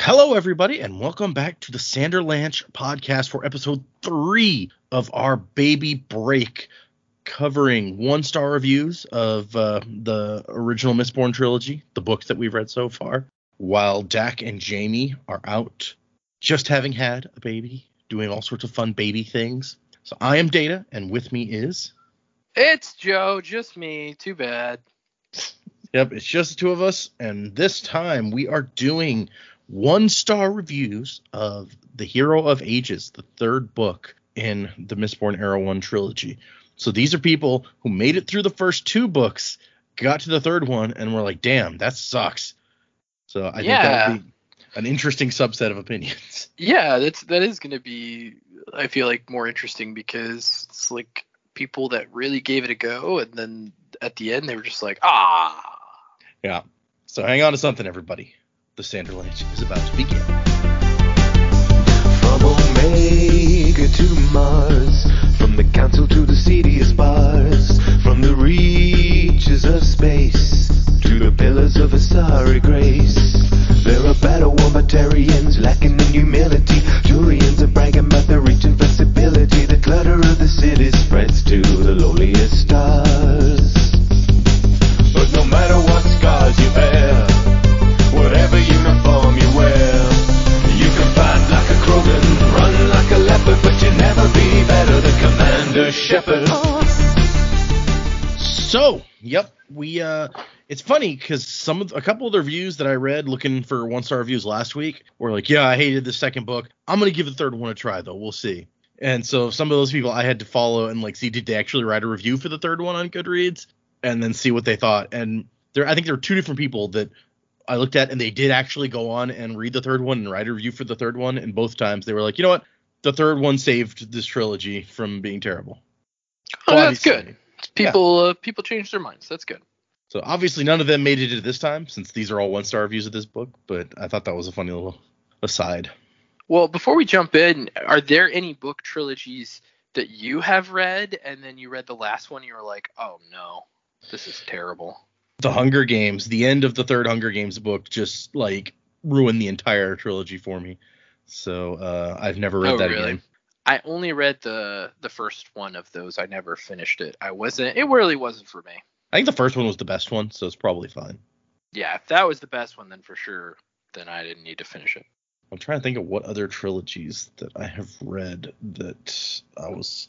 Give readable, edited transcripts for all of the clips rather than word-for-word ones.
Hello, everybody, and welcome back to the Sanderlanche podcast for episode 3 of our baby break, covering 1-star reviews of the original Mistborn trilogy, the books that we've read so far, while Dak and Jamie are out just having had a baby, doing all sorts of fun baby things. So I am Data, and with me is... It's Joe, just me, too bad. Yep, it's just the two of us, and this time we are doing 1-star reviews of The Hero of Ages, the third book in the Mistborn Era 1 trilogy. So these are people who made it through the first 2 books, got to the third one, and were like, damn, that sucks. So I think that would be an interesting subset of opinions. Yeah, that is going to be, I feel like, more interesting because it's like people that really gave it a go, and then at the end they were just like, ah. Yeah. So hang on to something, everybody. The Sanderlanche is about to begin. From Omega to Mars, from the council to the seediest bars, from the reaches of space to the pillars of a starry grace. There are battle wombitarians lacking in humility. Turians are bragging about their reach and flexibility. The clutter of the city spreads to the lowliest stars. But no matter what scars you bear, whatever uniform you wear, you can fight like a Krogan, run like a leopard, but you'll never be better than Commander Shepard. So, yep, it's funny because a couple of the reviews that I read looking for 1-star reviews last week were like, yeah, I hated the second book. I'm going to give the third one a try, though. We'll see. And so some of those people I had to follow and see, did they actually write a review for the third one on Goodreads and then see what they thought. And I think there were 2 different people that I looked at, and they did actually go on and read the third one and write a review for the third one. And both times they were like, you know what? The third one saved this trilogy from being terrible. Oh, that's good. People change their minds. That's good. So obviously none of them made it this time, since these are all 1-star reviews of this book. But I thought that was a funny little aside. Well, before we jump in, are there any book trilogies that you have read, and then you read the last one, and you were like, oh no, this is terrible? The Hunger Games, the end of the third Hunger Games book just ruined the entire trilogy for me. So I've never read that really? again. I only read the first one of those. I never finished it. It really wasn't for me. I think the first one was the best one, so it's probably fine. Yeah, if that was the best one, then for sure, then I didn't need to finish it. I'm trying to think of what other trilogies that I have read that I was.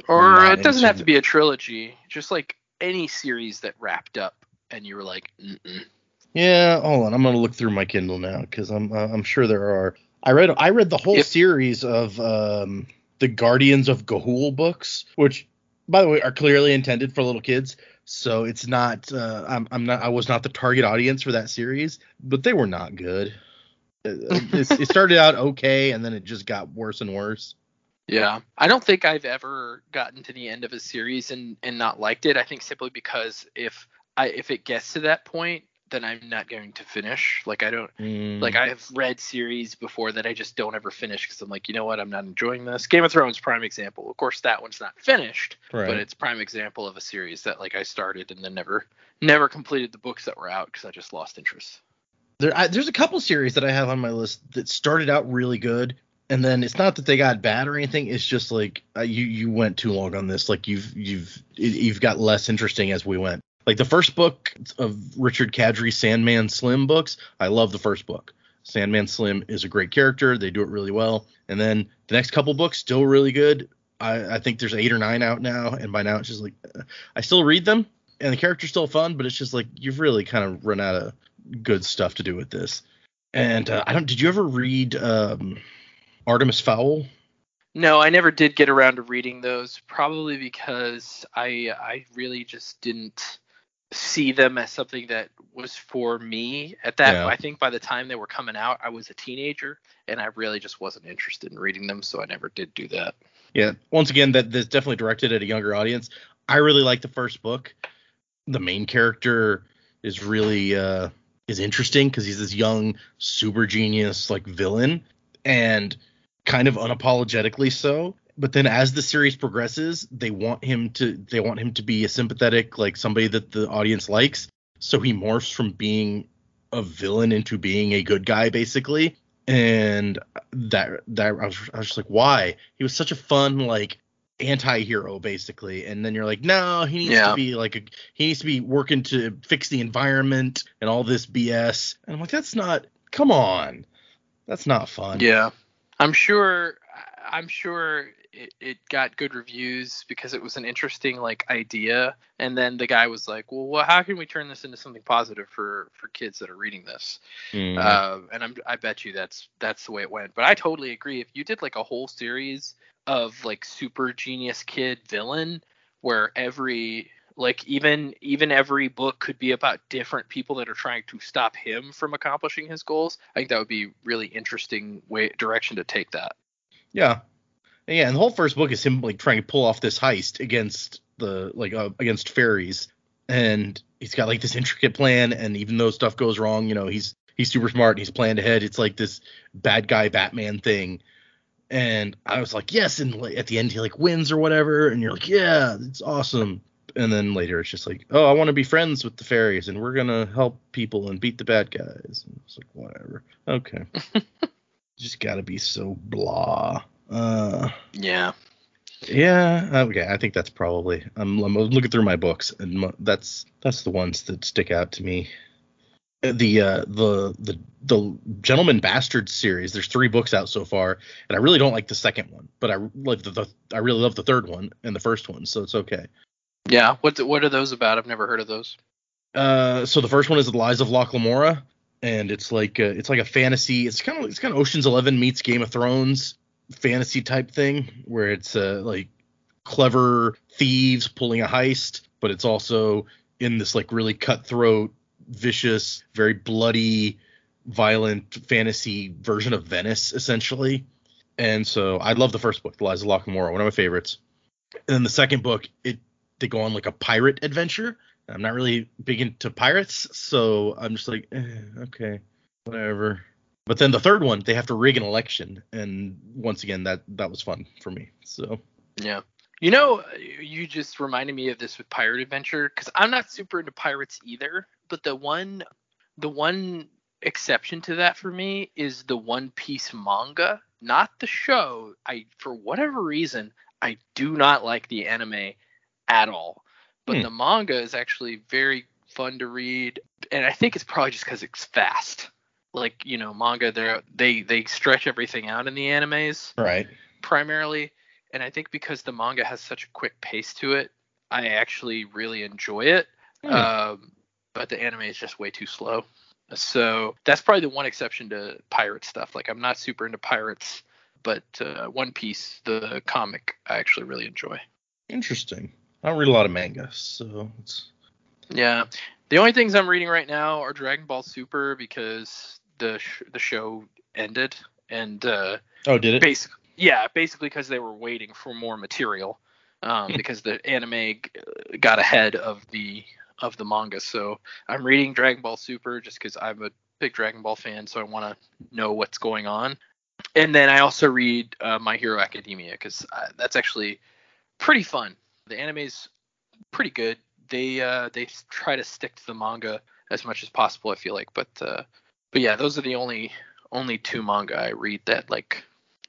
Or it doesn't have to be a trilogy, just like any series that wrapped up and you were like, mm-mm. Yeah, hold on. I'm gonna look through my Kindle now because I'm sure there are. I read the whole series of the Guardians of Ga'Hoole books, which, by the way, are clearly intended for little kids. So it's not. I was not the target audience for that series, but they were not good. It started out okay, and then it just got worse and worse. Yeah, I don't think I've ever gotten to the end of a series and not liked it. I think simply because if it gets to that point, then I'm not going to finish. Like I have read series before that I just don't ever finish because I'm like, you know what, I'm not enjoying this. Game of Thrones, prime example. Of course, that one's not finished, right, but it's prime example of a series that I started and then never completed the books that were out because I just lost interest. There's a couple series that I have on my list that started out really good, and then it's not that they got bad or anything. It's just you went too long on this. You've got less interesting as we went. Like the first book of Richard Kadri's Sandman Slim books, I love the first book. Sandman Slim is a great character. They do it really well. And then the next couple books, still really good. I think there's 8 or 9 out now. And by now it's just I still read them and the character's still fun, but it's just you've really kind of run out of good stuff to do with this. And did you ever read Artemis Fowl? No, I never did get around to reading those, probably because I really just didn't see them as something that was for me at that. Yeah. I think by the time they were coming out, I was a teenager and I really just wasn't interested in reading them, so I never did do that. Yeah, once again, that's definitely directed at a younger audience. I really like the first book. The main character is really is interesting because he's this young super genius villain, and kind of unapologetically so. But then as the series progresses, they want him to be a sympathetic, somebody that the audience likes. So he morphs from being a villain into being a good guy, basically. And that I was just like, why? He was such a fun, like, anti-hero, basically. And then you're like, no, he needs to be like he needs to be working to fix the environment and all this BS. And I'm like, come on. That's not fun. Yeah. I'm sure it got good reviews because it was an interesting, like, idea. And then the guy was like, well, how can we turn this into something positive for kids that are reading this? And I bet you that's the way it went. But I totally agree. If you did like a whole series of like super genius kid villain where every, like, even every book could be about different people that are trying to stop him from accomplishing his goals, I think that would be really interesting direction to take that. Yeah. Yeah, and the whole first book is him, like, trying to pull off this heist against against fairies, and he's got like this intricate plan, and even though stuff goes wrong, he's super smart and he's planned ahead. It's like this bad guy Batman thing, and I was like, yes, and at the end he like wins or whatever, and you're like, yeah, it's awesome. And then later it's just like, oh, I want to be friends with the fairies and we're gonna help people and beat the bad guys. And it's like, whatever, okay. Just gotta be so blah. Yeah. Okay. I think that's probably. I'm looking through my books, and that's the ones that stick out to me. The Gentleman Bastard series. There's 3 books out so far, and I really don't like the second one, but I really love the third one and the first one, so it's okay. Yeah. What are those about? I've never heard of those. So the first one is The Lies of Loch Lamora, and it's like a fantasy. It's kind of Ocean's 11 meets Game of Thrones fantasy type thing, where it's like clever thieves pulling a heist, but it's also in this like really cutthroat, vicious, very bloody, violent fantasy version of Venice, essentially. And so I love the first book, The Lies of Loch Lamora, one of my favorites. And then the second book, they go on like a pirate adventure. I'm not really big into pirates, so I'm just like, okay, whatever. But then the third one, they have to rig an election, and once again, that was fun for me. So yeah, you just reminded me of this with Pirate Adventure, because I'm not super into pirates either. But the one exception to that for me is the One Piece manga, not the show. For whatever reason, I do not like the anime at all. But the manga is actually very fun to read, and I think it's probably just because it's fast. Like, manga, they stretch everything out in the animes, right? Primarily, and I think because the manga has such a quick pace to it, I actually really enjoy it. But the anime is just way too slow. So that's probably the one exception to pirate stuff. Like, I'm not super into pirates, but One Piece, the comic, I actually really enjoy. Interesting. I don't read a lot of manga, so it's... Yeah. The only things I'm reading right now are Dragon Ball Super, because the show ended, and did it? Basically because they were waiting for more material, because the anime got ahead of the manga. So I'm reading Dragon Ball Super just because I'm a big Dragon Ball fan, so I want to know what's going on. And then I also read My Hero Academia, because that's actually pretty fun. The anime's pretty good. They try to stick to the manga as much as possible, I feel like. But yeah, those are the only 2 manga I read that like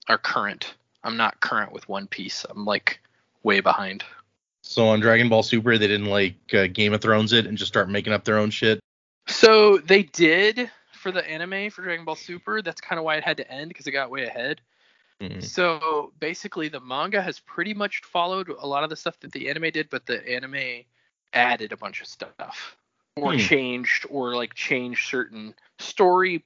are current. I'm not current with One Piece. I'm like way behind. So on Dragon Ball Super, they didn't like Game of Thrones it and just start making up their own shit? So they did for the anime for Dragon Ball Super. That's kind of why it had to end, because it got way ahead. Mm-hmm. So basically the manga has pretty much followed a lot of the stuff that the anime did, but the anime added a bunch of stuff, or changed certain story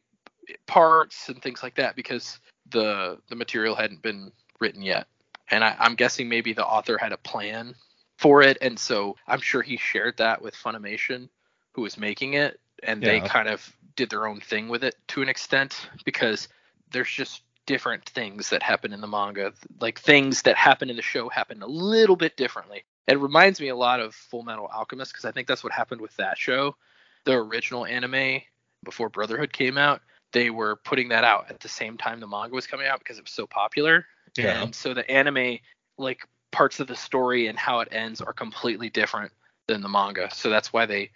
parts and things like that, because the material hadn't been written yet. And I'm guessing maybe the author had a plan for it, and so I'm sure he shared that with Funimation, who was making it, and they kind of did their own thing with it to an extent, because there's just different things that happen in the manga. Like, things that happen in the show happen a little bit differently. It reminds me a lot of Full Metal Alchemist, because I think that's what happened with that show. The original anime, before Brotherhood came out, they were putting that out at the same time the manga was coming out because it was so popular. Yeah. And so the anime, like, parts of the story and how it ends are completely different than the manga. So that's why they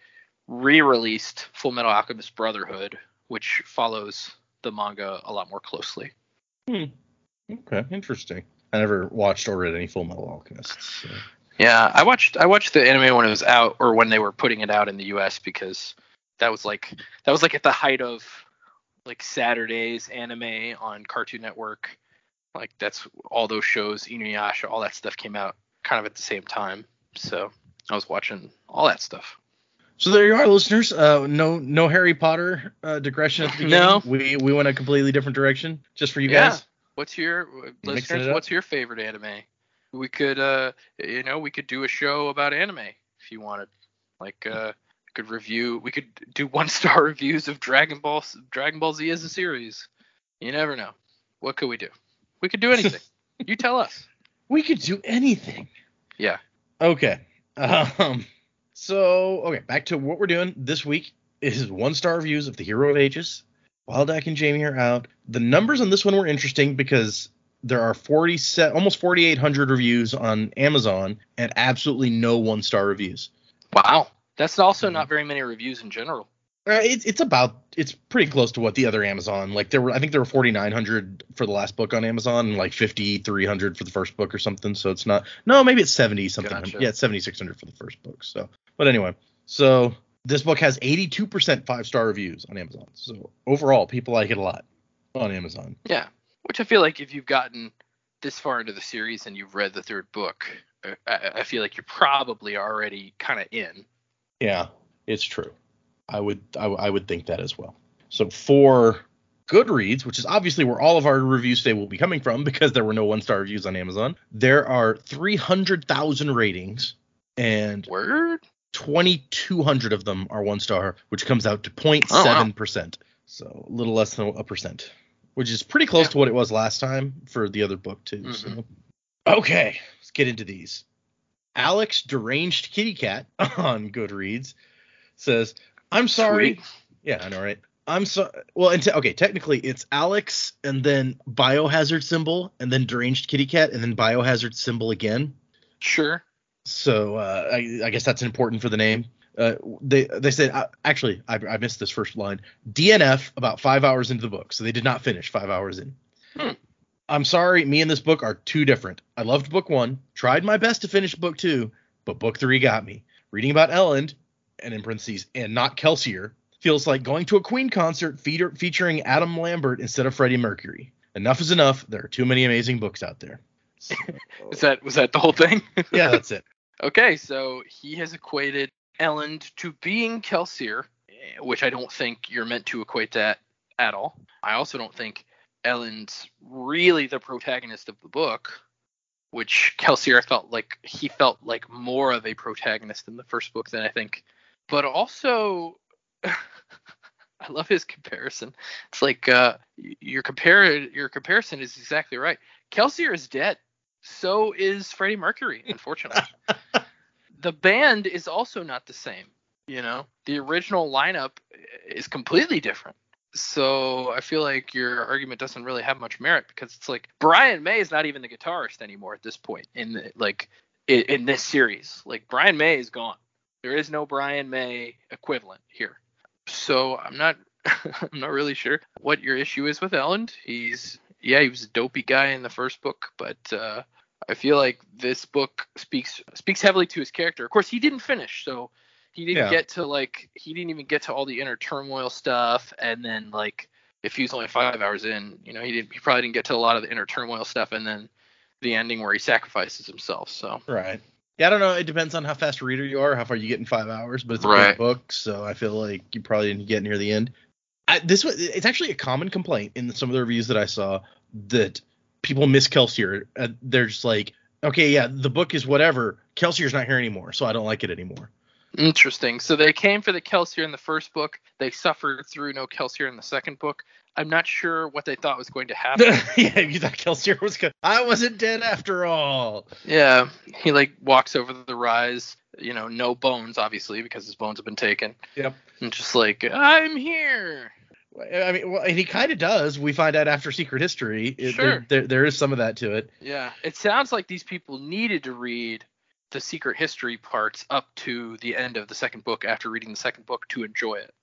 re-released Full Metal Alchemist Brotherhood, which follows the manga a lot more closely. Okay, interesting. I never watched or read any Full Metal Alchemists. So. Yeah, I watched the anime when it was out, or when they were putting it out in the U.S., because that was like at the height of like Saturday's anime on Cartoon Network. Like that's all those shows, Inuyasha, all that stuff came out kind of at the same time. So I was watching all that stuff. So there you are, listeners. No Harry Potter digression at the beginning. No. We went a completely different direction just for you guys. What's your listeners? What's your favorite anime? We could we could do a show about anime if you wanted. Like we could do 1-star reviews of Dragon Ball Z as a series. You never know. What could we do? We could do anything. You tell us. We could do anything. Yeah. Okay. So, okay, back to what we're doing this week is 1-star reviews of The Hero of Ages. Wildak and Jamie are out. The numbers on this one were interesting because there are almost 4,800 reviews on Amazon and absolutely no 1-star reviews. Wow. That's also not very many reviews in general. It's pretty close to what the other Amazon, like I think there were 4,900 for the last book on Amazon and like 5,300 for the first book or something. So it's not, no, maybe it's 70 something. Gotcha. Yeah, it's 7,600 for the first book. So, but anyway, so this book has 82% 5-star reviews on Amazon. So overall, people like it a lot on Amazon. Yeah. Which I feel like if you've gotten this far into the series and you've read the third book, I feel like you're probably already kind of in. Yeah, it's true. I would think that as well. So for Goodreads, which is obviously where all of our reviews today will be coming from because there were no 1-star reviews on Amazon, there are 300,000 ratings and 2,200 of them are 1-star, which comes out to 0.7%. So a little less than 1%, which is pretty close to what it was last time for the other book too. Mm-hmm. So okay, let's get into these. Alex Deranged Kitty Cat on Goodreads says, I'm sorry. Sweet. Yeah, I know, right? I'm sorry. Well, technically it's Alex and then biohazard symbol and then deranged kitty cat and then biohazard symbol again. Sure. So I guess that's important for the name. They said, actually, I missed this first line. DNF about 5 hours into the book. So they did not finish 5 hours in. I'm sorry. Me and this book are too different. I loved book 1, tried my best to finish book 2, but book 3 got me. Reading about Elend, and in parentheses, and not Kelsier, feels like going to a Queen concert featuring Adam Lambert instead of Freddie Mercury. Enough is enough. There are too many amazing books out there. So, was that the whole thing? Yeah, that's it. Okay, so he has equated Elend to being Kelsier, which I don't think you're meant to equate that at all. I also don't think Elend's really the protagonist of the book, which Kelsier felt like more of a protagonist in the first book than I think. But also, I love his comparison. It's like your comparison is exactly right. Kelsier is dead. So is Freddie Mercury, unfortunately. The band is also not the same. You know, the original lineup is completely different. So I feel like your argument doesn't really have much merit because it's like Brian May is not even the guitarist anymore at this point in this series. Like Brian May is gone. There is no Brian May equivalent here. So I'm not really sure what your issue is with Elend. He was a dopey guy in the first book, but I feel like this book speaks heavily to his character. Of course, he didn't finish, so he didn't even get to all the inner turmoil stuff. And then if he was only 5 hours in, he probably didn't get to a lot of the inner turmoil stuff. And then the ending where he sacrifices himself. So right. Yeah, I don't know. It depends on how fast a reader you are, how far you get in 5 hours, but it's a great book, so I feel like you probably didn't get near the end. It's actually a common complaint in some of the reviews that I saw that people miss Kelsier. They're just like, okay, yeah, the book is whatever. Kelsier's not here anymore, so I don't like it anymore. Interesting. So they came for the Kelsier in the first book. They suffered through no Kelsier in the second book. I'm not sure what they thought was going to happen. Yeah, you thought Kelsier was good. I wasn't dead after all. Yeah, he walks over the rise, no bones, obviously, because his bones have been taken. Yep. And just I'm here. I mean, well, and he kind of does. We find out after Secret History. Sure. There is some of that to it. Yeah. It sounds like these people needed to read the Secret History parts up to the end of the second book after reading the second book to enjoy it.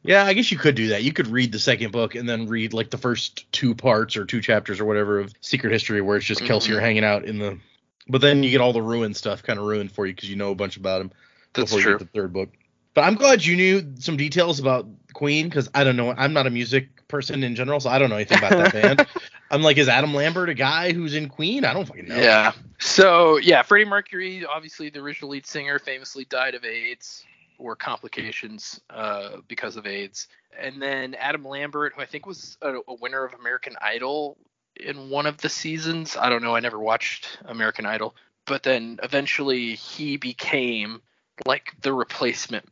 Yeah, I guess you could do that. You could read the second book and then read like the first 2 parts or 2 chapters or whatever of Secret History, where it's just Kelsier hanging out in the. But then you get all the ruined stuff kind of ruined for you because you know a bunch about him before you get the third book. But I'm glad you knew some details about Queen, because I don't know. I'm not a music person in general, so I don't know anything about that band. I'm like, is Adam Lambert a guy who's in Queen? I don't fucking know. Yeah. So, yeah, Freddie Mercury, obviously the original lead singer, famously died of AIDS or complications because of AIDS. And then Adam Lambert, who I think was a winner of American Idol in one of the seasons. I don't know. I never watched American Idol. But then eventually he became like the replacement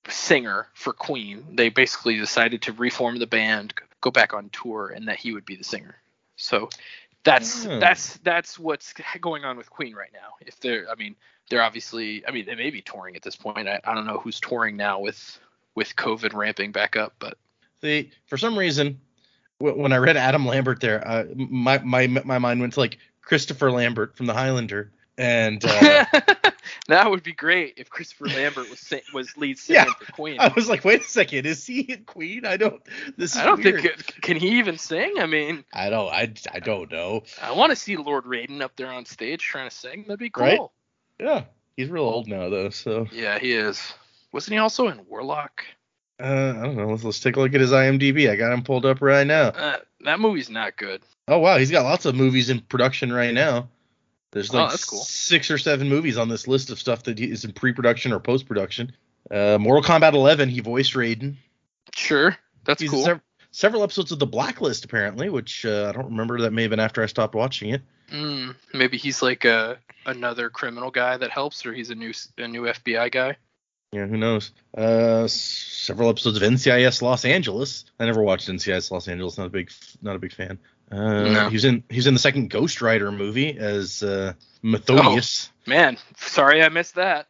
singer for Queen. They basically decided to reform the band, go back on tour, and that he would be the singer. So that's what's going on with Queen right now. If they're obviously, they may be touring at this point. I don't know who's touring now with COVID ramping back up, but for some reason, when I read Adam Lambert there, my mind went to like Christopher Lambert from The Highlander, and that would be great if Christopher Lambert was lead singer for Queen. I was like, wait a second, is he in Queen? I don't weird. Think can he even sing? I mean, I don't know. I want to see Lord Raiden up there on stage trying to sing. That'd be cool. Right? Yeah, he's real old now though. So yeah, he is. Wasn't he also in Warlock? I don't know. Let's take a look at his IMDb. I got him pulled up right now. That movie's not good. Oh wow, he's got lots of movies in production right now. There's like that's cool. 6 or 7 movies on this list of stuff that is in pre-production or post-production. Mortal Kombat 11, he voiced Raiden. Sure, that's cool. Several episodes of The Blacklist, apparently, which I don't remember. That may have been after I stopped watching it. Maybe he's like another criminal guy that helps, or he's a new FBI guy. Yeah, who knows? Several episodes of NCIS Los Angeles. I never watched NCIS Los Angeles. Not a big fan. No. He was in the second Ghost Rider movie as Methodius. Oh, man, sorry I missed that.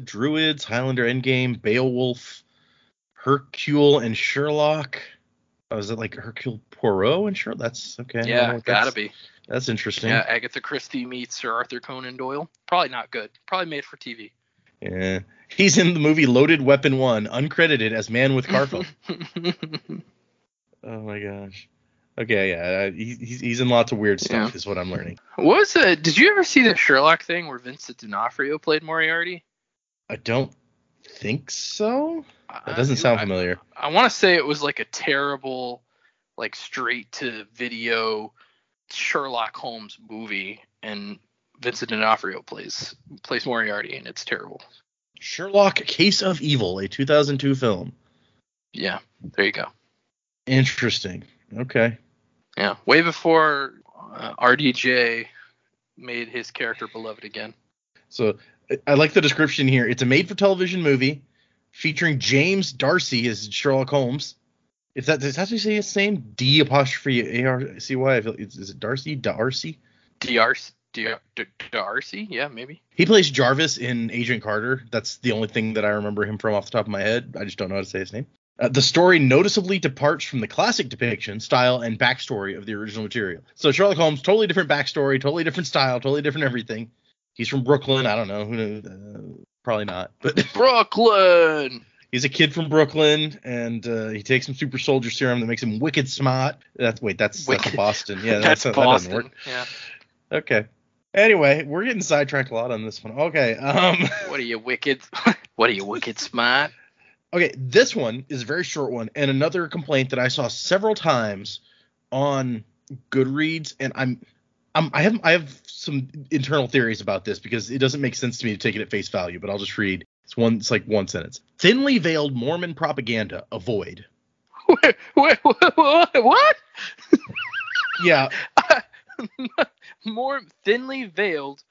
Druids, Highlander Endgame, Beowulf, Hercule and Sherlock. Oh, is it like Hercule Poirot and Sherlock? That's okay. Yeah, gotta be. That's interesting. Yeah, Agatha Christie meets Sir Arthur Conan Doyle. Probably not good. Probably made for TV. Yeah. He's in the movie Loaded Weapon 1, uncredited as Man with Carphone. Oh my gosh. Okay, yeah, he's in lots of weird stuff, is what I'm learning. Did you ever see the Sherlock thing where Vincent D'Onofrio played Moriarty? I don't think so. That doesn't sound familiar. I want to say it was like a terrible, like straight to video Sherlock Holmes movie, and Vincent D'Onofrio plays Moriarty, and it's terrible. Sherlock: Case of Evil, a 2002 film. Yeah, there you go. Interesting. Okay. Yeah, way before RDJ made his character beloved again. So I like the description here. It's a made-for-television movie featuring James D'Arcy as Sherlock Holmes. Is that how you say his name? D''ARCY? Is it Darcy? D'Arcy? D'Arcy? Yeah, maybe. He plays Jarvis in Agent Carter. That's the only thing that I remember him from off the top of my head. I just don't know how to say his name. The story noticeably departs from the classic depiction, style, and backstory of the original material. So Sherlock Holmes, totally different backstory, totally different style, totally different everything. He's from Brooklyn. I don't know. Who knows? Probably not. But Brooklyn! He's a kid from Brooklyn, and he takes some super soldier serum that makes him wicked smart. That's Boston. Yeah, that's Boston. That doesn't work. Yeah. Okay. Anyway, we're getting sidetracked a lot on this one. Okay. What are you wicked? What are you wicked smart? Okay, this one is a very short one, and another complaint that I saw several times on Goodreads, and I have some internal theories about this because it doesn't make sense to me to take it at face value, but I'll just read. It's like one sentence. Thinly veiled Mormon propaganda, avoid. Wait, what? Yeah. More thinly veiled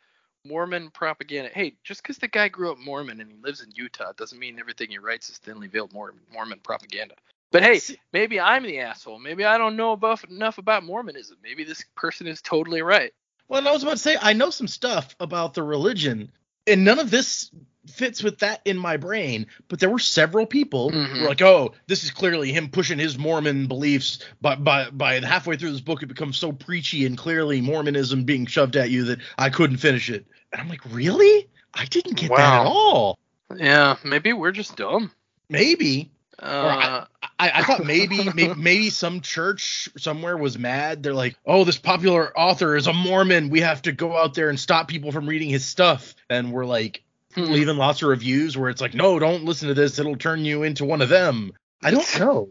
Mormon propaganda. Hey, just because the guy grew up Mormon and he lives in Utah doesn't mean everything he writes is thinly veiled Mormon propaganda. But hey, maybe I'm the asshole. Maybe I don't know enough about Mormonism. Maybe this person is totally right. Well, I was about to say, I know some stuff about the religion, and none of this fits with that in my brain, but there were several people who were like, oh, this is clearly him pushing his Mormon beliefs, but by halfway through this book it becomes so preachy and clearly Mormonism being shoved at you that I couldn't finish it. And I'm like, really? I didn't get that at all. Yeah, maybe we're just dumb. Maybe. Or Uh, I thought maybe some church somewhere was mad. They're like, oh, this popular author is a Mormon. We have to go out there and stop people from reading his stuff. And we're like leaving lots of reviews where it's like, no, don't listen to this. It'll turn you into one of them. I don't know.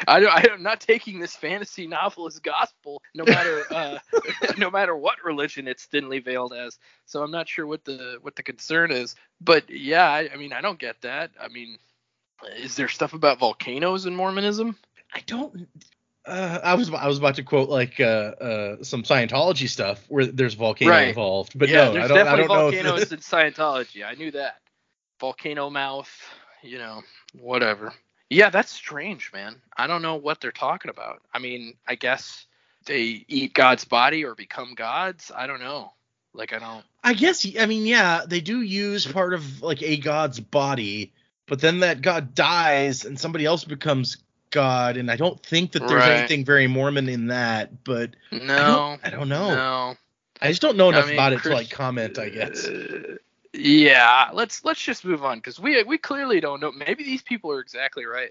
I'm not taking this fantasy novel as gospel, no matter no matter what religion it's thinly veiled as. So I'm not sure what the concern is. But yeah, I mean, I don't get that. I mean, is there stuff about volcanoes in Mormonism? I don't. I was about to quote like some Scientology stuff where there's volcano involved, but yeah, no, there's I don't definitely know. Volcanoes in Scientology. I knew that. Volcano mouth, whatever. Yeah, that's strange, man. I don't know what they're talking about. I mean, I guess they eat God's body or become gods. I don't know. I guess. I mean, yeah, they do use part of like a god's body. But then that god dies and somebody else becomes God, and I don't think that there's anything very Mormon in that. But no, I don't know. No, I just don't know enough about it to like comment, I guess. Yeah, let's just move on because we clearly don't know. Maybe these people are exactly right.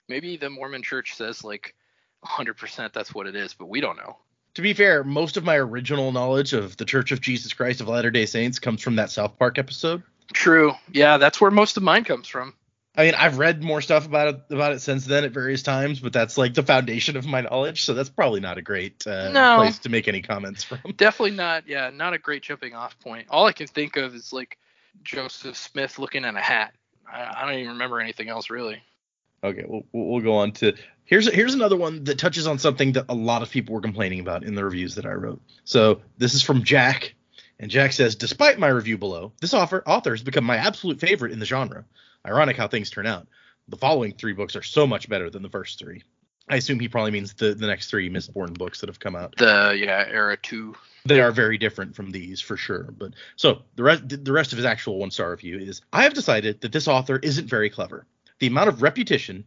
Maybe the Mormon Church says like 100% that's what it is, but we don't know. To be fair, most of my original knowledge of the Church of Jesus Christ of Latter-day Saints comes from that South Park episode. True. Yeah, that's where most of mine comes from. I mean, I've read more stuff about it since then at various times, but that's like the foundation of my knowledge, so that's probably not a great place to make any comments from. Definitely not. Yeah, not a great jumping off point. All I can think of is like Joseph Smith looking at a hat. I don't even remember anything else really. Okay, we'll go on to here's another one that touches on something that a lot of people were complaining about in the reviews that I wrote. So this is from Jack, and Jack says, despite my review below, this author has become my absolute favorite in the genre. Ironic how things turn out. The following 3 books are so much better than the first 3. I assume he probably means the next 3 Mistborn books that have come out. Era 2. They are very different from these for sure. But so the rest of his actual 1-star review is, I have decided that this author isn't very clever. The amount of repetition,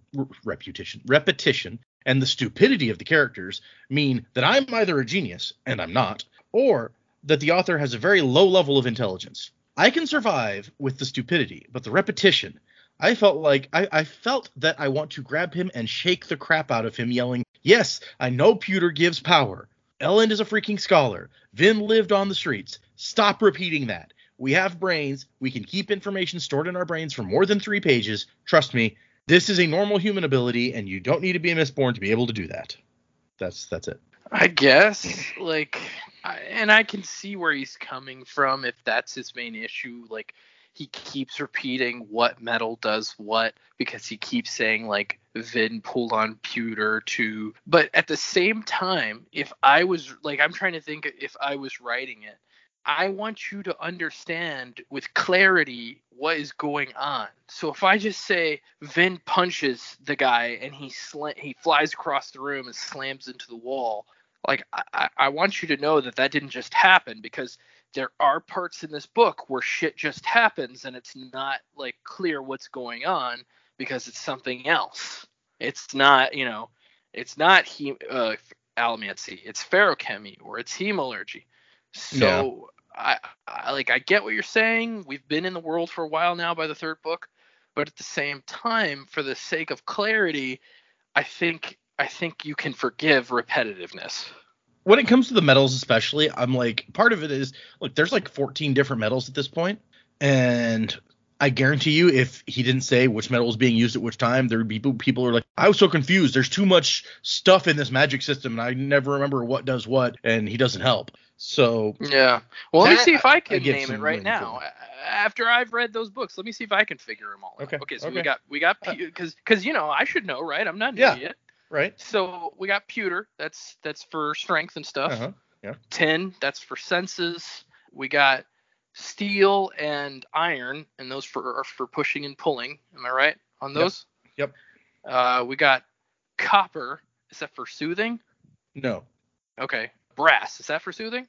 and the stupidity of the characters mean that I'm either a genius, and I'm not, or that the author has a very low level of intelligence. I can survive with the stupidity, but the repetition, I felt that I want to grab him and shake the crap out of him, yelling, yes, I know pewter gives power. Ellen is a freaking scholar. Vin lived on the streets. Stop repeating that. We have brains. We can keep information stored in our brains for more than 3 pages. Trust me, this is a normal human ability, and you don't need to be a Mistborn to be able to do that. That's it. I guess, and I can see where he's coming from if that's his main issue. Like, he keeps repeating what metal does what because he keeps saying, like, Vin pulled on pewter too. But at the same time, if I was, like, I'm trying to think if I was writing it, I want you to understand with clarity what is going on. So if I just say Vin punches the guy and he flies across the room and slams into the wall, like, I want you to know that didn't just happen, because there are parts in this book where shit just happens and it's not like clear what's going on because it's something else. It's not, it's not allomancy, it's ferochemy, or it's hemalurgy. So yeah. I get what you're saying. We've been in the world for a while now by the 3rd book, but at the same time, for the sake of clarity, I think you can forgive repetitiveness. When it comes to the metals especially, I'm like, part of it is, look, there's like 14 different metals at this point, and I guarantee you if he didn't say which metal was being used at which time, there would be people who are like, I was so confused. There's too much stuff in this magic system, and I never remember what does what, and he doesn't help. So yeah. Well, let me see if I can name it right now. After I've read those books, let me see if I can figure them all out. Okay, so we got because I should know, right? I'm not an idiot. Right. So we got pewter. That's for strength and stuff. Uh-huh. Yeah. Tin. That's for senses. We got steel and iron, and those are for pushing and pulling. Am I right on those? Yep. We got copper. Is that for soothing? No. Okay. Brass. Is that for soothing?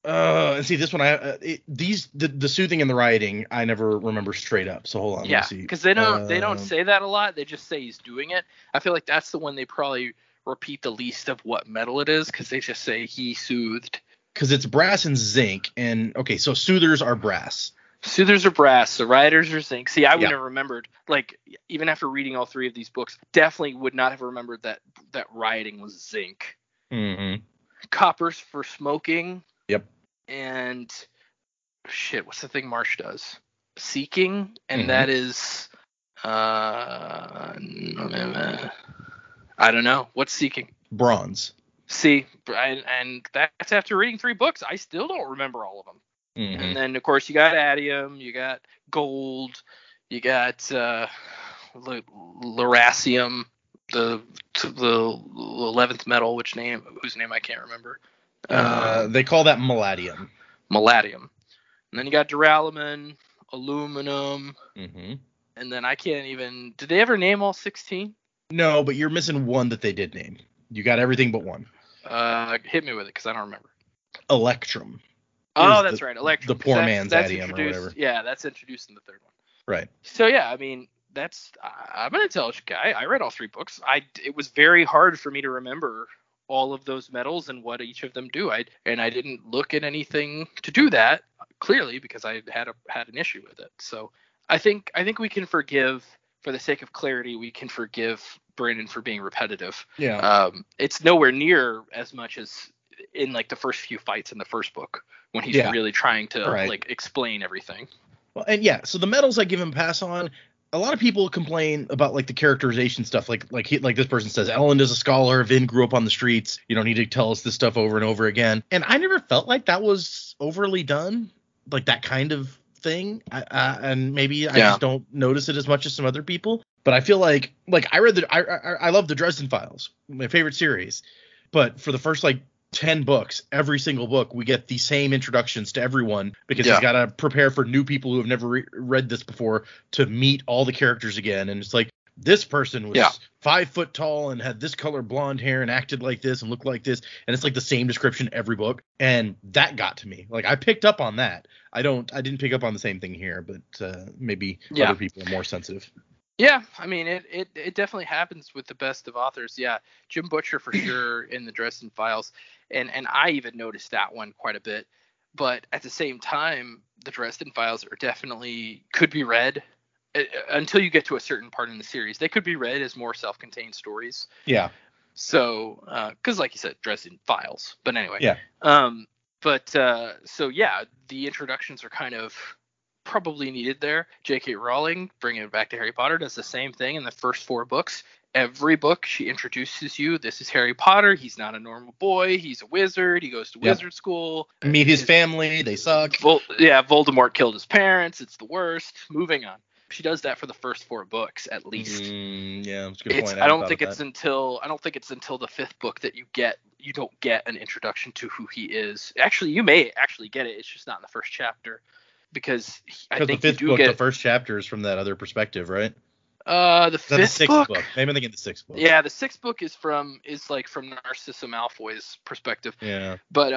And see, this one, the soothing and the rioting, I never remember straight up. So hold on. Yeah, because they don't say that a lot. They just say he's doing it. I feel like that's the one they probably repeat the least of what metal it is, because they just say he soothed. Because it's brass and zinc, and okay, so soothers are brass. Soothers are brass, the riders are zinc. See, I wouldn't have remembered, like, even after reading all three of these books, definitely would not have remembered that rioting was zinc. Mm-hmm. Coppers for smoking. Yep. And shit, what's the thing Marsh does? Seeking, and Mhm. that is I don't know. What's seeking? Bronze. See, and that's after reading 3 books. I still don't remember all of them. Mhm. And then, of course, you got Adium, you got Gold, you got Leracium, the 11th metal, whose name I can't remember. They call that Maladium. Maladium. And then you got Duralumin, Aluminum, Mhm. and then I can't even... Did they ever name all 16? No, but you're missing one that they did name. You got everything but one. Hit me with it, because I don't remember. Electrum. Oh, that's right, Electrum. The poor man's Adium or whatever. Yeah, that's introduced in the 3rd one. Right. So yeah, I mean, I'm an intelligent guy. I read all 3 books. It was very hard for me to remember all of those metals and what each of them do. I didn't look at anything to do that, clearly, because I had an issue with it. So I think we can forgive, for the sake of clarity, we can forgive Brandon for being repetitive. Yeah. It's nowhere near as much as in like the first few fights in the first book, when he's really trying to like explain everything. Well, and so the medals I give him pass on. A lot of people complain about like the characterization stuff, like this person says, Ellen is a scholar, Vin grew up on the streets, you don't need to tell us this stuff over and over again. And I never felt like that was overly done, like that kind of thing. And maybe I just don't notice it as much as some other people. But I feel like I love the Dresden Files, my favorite series. But for the first like 10 books, every single book, we get the same introductions to everyone, because he's got to prepare for new people who have never read this before to meet all the characters again. And it's like, this person was 5 foot tall and had this color blonde hair and acted like this and looked like this. And it's like the same description every book. And that got to me. Like, I picked up on that. I didn't pick up on the same thing here, but maybe other people are more sensitive. Yeah, I mean, it definitely happens with the best of authors. Yeah, Jim Butcher for sure in the Dresden Files, and I even noticed that one quite a bit. But at the same time, the Dresden Files are definitely could be read until you get to a certain part in the series. They could be read as more self-contained stories. Yeah. So, because like you said, Dresden Files. But anyway. Yeah. So yeah, the introductions are kind of probably needed there. J.K. Rowling, bringing it back to Harry Potter, does the same thing in the first 4 books. Every book she introduces you, this is Harry Potter, he's not a normal boy, he's a wizard, he goes to wizard school. Meet his family, they suck. Voldemort killed his parents, it's the worst. Moving on. She does that for the first 4 books at least. Yeah, that's a good point. I don't think it's until the 5th book that you don't get an introduction to who he is. Actually, you may actually get it. It's just not in the first chapter. Because I think the 5th book, the first chapter is from that other perspective, right? The 5th book. Maybe I'm thinking the 6th book. Yeah, the 6th book is from Narcissa Malfoy's perspective. Yeah. But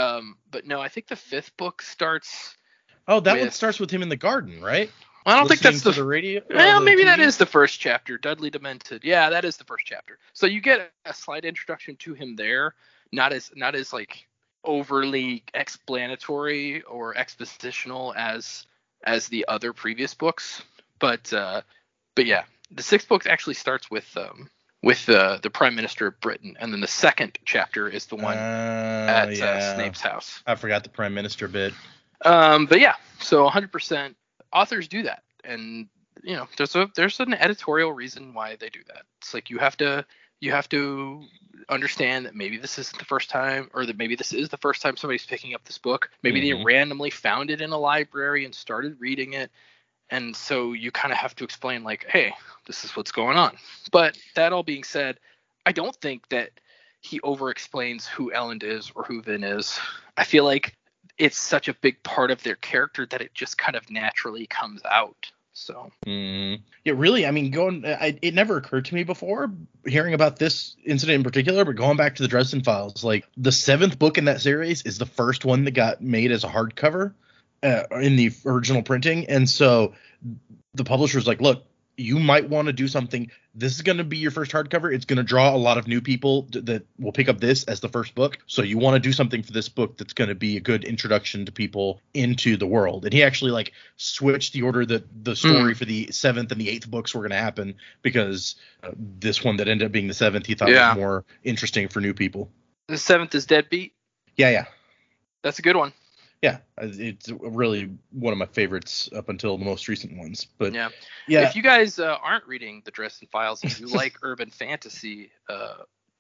no, I think the 5th book starts. Oh, that one starts with him in the garden, right? I don't think that's the radio. Well, maybe that is the first chapter. Dudley Demented. Yeah, that is the first chapter. So you get a slight introduction to him there, not as like overly explanatory or expositional as the other previous books, but yeah, the 6th book actually starts with the Prime Minister of Britain, and then the 2nd chapter is the one at Snape's house. I forgot the Prime Minister bit. But yeah, so 100% authors do that, and you know, there's an editorial reason why they do that. It's like you have to understand that maybe this isn't the first time, or that maybe this is the first time somebody's picking up this book. Maybe they randomly found it in a library and started reading it. And so you kind of have to explain, like, hey, this is what's going on. But that all being said, I don't think that he over-explains who Ellen is or who Vin is. I feel like it's such a big part of their character that it just kind of naturally comes out. So yeah, really, I mean, it never occurred to me before hearing about this incident in particular, but going back to the Dresden Files, like the 7th book in that series is the first one that got made as a hardcover in the original printing, and so the publisher's like, look, you might want to do something. This is going to be your first hardcover. It's going to draw a lot of new people that will pick up this as the first book. So you want to do something for this book that's going to be a good introduction to people into the world. And he actually like switched the order that the story for the 7th and the 8th books were going to happen, because this one that ended up being the 7th, he thought was more interesting for new people. The 7th is Deadbeat. Yeah. That's a good one. Yeah, it's really one of my favorites up until the most recent ones. But yeah. If you guys aren't reading the Dresden Files and you like urban fantasy,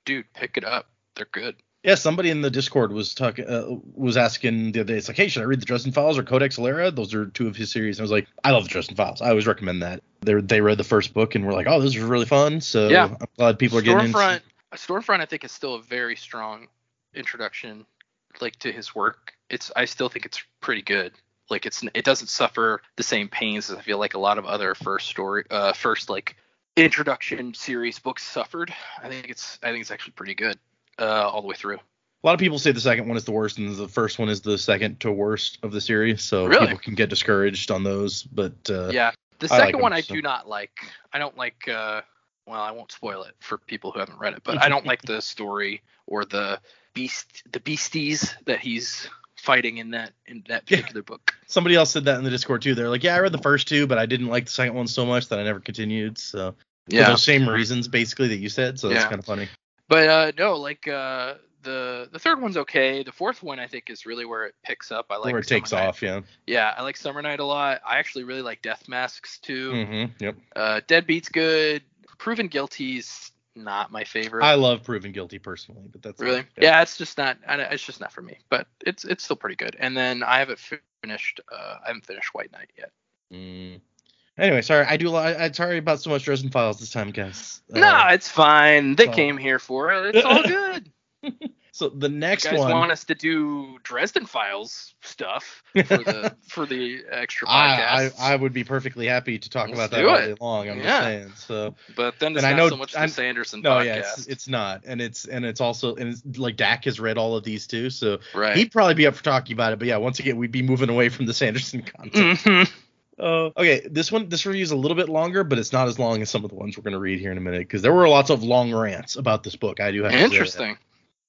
dude, pick it up. They're good. Yeah, somebody in the Discord was asking the other day. It's like, hey, should I read the Dresden Files or Codex Alera? Those are two of his series. And I was like, I love the Dresden Files. I always recommend that. They read the first book and were like, oh, this is really fun. So yeah. I'm glad people are getting into. Stormfront, I think, is still a very strong introduction, like, to his work. I still think it's pretty good. Like, it doesn't suffer the same pains as I feel like a lot of other first introduction series books suffered. I think it's actually pretty good all the way through. A lot of people say the second one is the worst and the first one is the second to worst of the series, so people can get discouraged on those. But the second one I do not like. I don't like. Well, I won't spoil it for people who haven't read it, but I don't like the story or the beasties that he's fighting in that particular book. Somebody else said that in the Discord too. They're like, yeah, I read the first two, but I didn't like the second one so much that I never continued. So for those same reasons basically that you said. So that's kind of funny. But no, like the third one's okay. The fourth one I think is really where it picks up. I like where it takes off. Yeah, I like Summer Night a lot. I actually really like Death Masks too. Mm-hmm. Yep. Deadbeat's good. Proven Guilty's not my favorite. I love Proven Guilty personally, but that's really it's just not. It's just not for me. But it's still pretty good. And then I haven't finished. I haven't finished White Knight yet. Anyway, sorry. I'm sorry about so much Dresden Files this time, guys. No, it's fine. They came here for it. It's all good. So the next you guys one want us to do Dresden Files stuff for the extra podcast. I would be perfectly happy to talk about that all day long. I'm just saying. So, but then it's not so much the Sanderson podcast. Yeah, it's not, and it's also like Dak has read all of these too, so he'd probably be up for talking about it. But yeah, once again, we'd be moving away from the Sanderson content. Mm-hmm. Okay, this review is a little bit longer, but it's not as long as some of the ones we're going to read here in a minute, because there were lots of long rants about this book. I do have to say that. Interesting.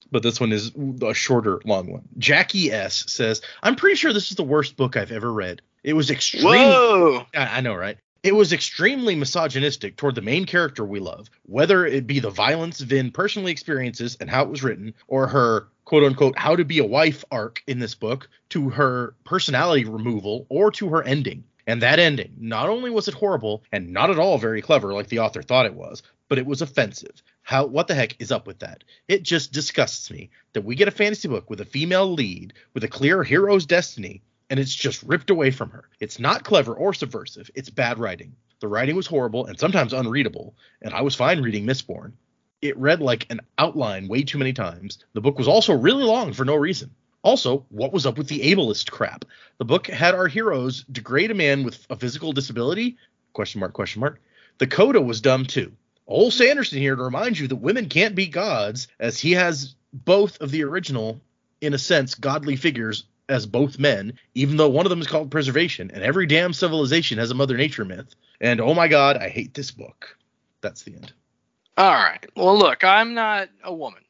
But this one is a shorter, long one. Jackie S. says, I'm pretty sure this is the worst book I've ever read. It was extremely... Whoa! I know, right? It was extremely misogynistic toward the main character we love, whether it be the violence Vin personally experiences and how it was written, or her quote-unquote how to be a wife arc in this book, to her personality removal, or to her ending. And that ending, not only was it horrible and not at all very clever like the author thought it was, but it was offensive. What the heck is up with that? It just disgusts me that we get a fantasy book with a female lead with a clear hero's destiny, and it's just ripped away from her. It's not clever or subversive. It's bad writing. The writing was horrible and sometimes unreadable, and I was fine reading Mistborn. It read like an outline way too many times. The book was also really long for no reason. Also, what was up with the ableist crap? The book had our heroes degrade a man with a physical disability? ? The coda was dumb too. Old Sanderson here to remind you that women can't be gods, as he has both of the original, in a sense, godly figures as both men, even though one of them is called Preservation, and every damn civilization has a Mother Nature myth. And oh my god, I hate this book. That's the end. All right. Well, look, I'm not a woman.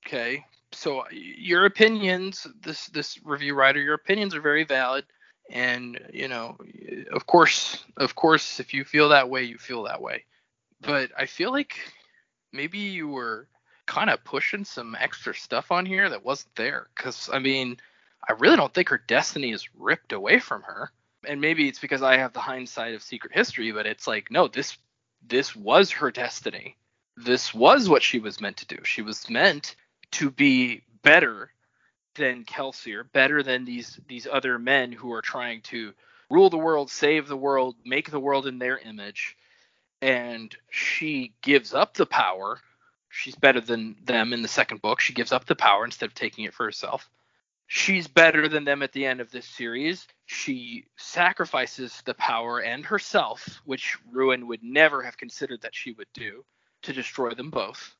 Okay. So your opinions, this review writer, your opinions are very valid. And, of course, if you feel that way, you feel that way. But I feel like maybe you were kind of pushing some extra stuff on here that wasn't there. Because, I mean, I really don't think her destiny is ripped away from her. And maybe it's because I have the hindsight of Secret History, but it's like, no, this was her destiny. This was what she was meant to do. She was meant to be better than Kelsier, better than these other men who are trying to rule the world, save the world, make the world in their image. And she gives up the power. She's better than them in the second book. She gives up the power instead of taking it for herself. She's better than them at the end of this series. She sacrifices the power and herself, which Ruin would never have considered that she would do, to destroy them both.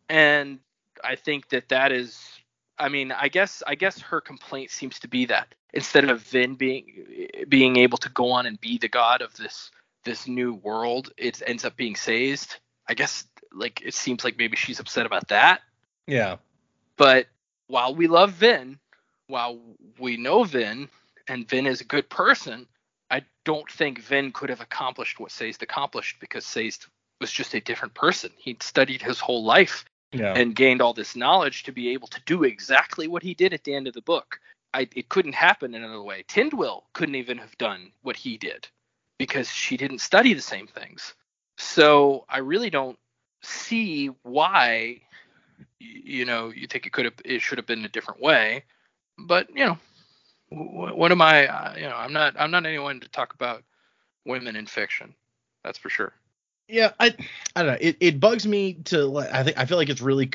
And I think that is, I mean, I guess her complaint seems to be that instead of Vin being able to go on and be the god of this this new world, it ends up being Say's. I guess like it seems like maybe she's upset about that. Yeah. But while we love Vin, while we know Vin, and Vin is a good person, I don't think Vin could have accomplished what Say's accomplished, because Say's was just a different person. He'd studied his whole life and gained all this knowledge to be able to do exactly what he did at the end of the book. It couldn't happen another way. Tindwyl couldn't even have done what he did because she didn't study the same things. So I really don't see why, you think it should have been a different way. But, what am I, I'm not anyone to talk about women in fiction. That's for sure. Yeah, I don't know. It bugs me I feel like it's really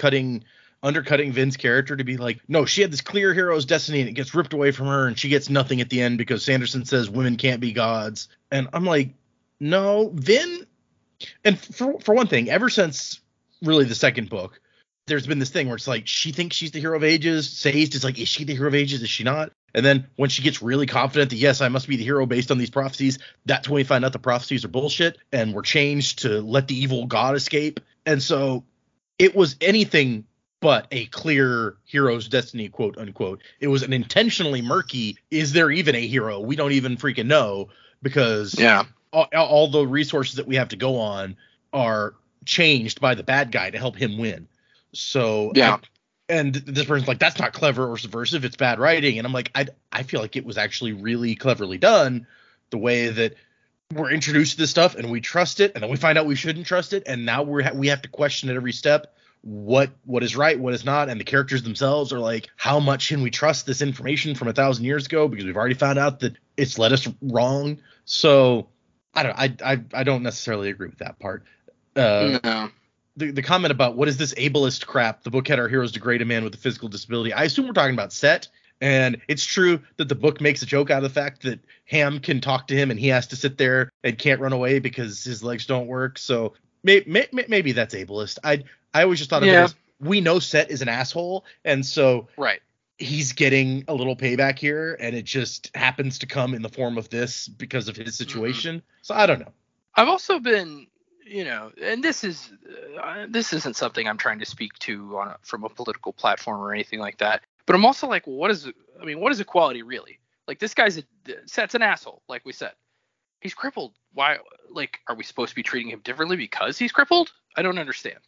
undercutting Vin's character to be like, no, she had this clear hero's destiny and it gets ripped away from her and she gets nothing at the end because Sanderson says women can't be gods. And I'm like, no, Vin. And for one thing, ever since really the second book, there's been this thing where it's like she thinks she's the hero of ages. Sazed is like, is she the hero of ages? Is she not? And then when she gets really confident that, yes, I must be the hero based on these prophecies, that's when we find out the prophecies are bullshit and were changed to let the evil god escape. And so it was anything but a clear hero's destiny, quote unquote. It was an intentionally murky, is there even a hero? We don't even freaking know, because all the resources that we have to go on are changed by the bad guy to help him win. So and this person's like, that's not clever or subversive, it's bad writing. And I'm like, I feel like it was actually really cleverly done, the way that we're introduced to this stuff and we trust it, and then we find out we shouldn't trust it, and now we have to question at every step what is right, what is not. And the characters themselves are like, how much can we trust this information from 1,000 years ago, because we've already found out that it's led us wrong. So I don't necessarily agree with that part. No. The comment about what is this ableist crap, the book had our heroes degrade a man with a physical disability, I assume we're talking about Set. And it's true that the book makes a joke out of the fact that Ham can talk to him and he has to sit there and can't run away because his legs don't work. So maybe that's ableist. I always just thought of it as, we know Set is an asshole, and so he's getting a little payback here, and it just happens to come in the form of this because of his situation. Mm-hmm. So I don't know. I've also been, and this isn't something I'm trying to speak to from a political platform or anything like that. But I'm also like, what is equality really? Like, this guy's Set's an asshole, like we said. He's crippled. Why? Like, are we supposed to be treating him differently because he's crippled? I don't understand.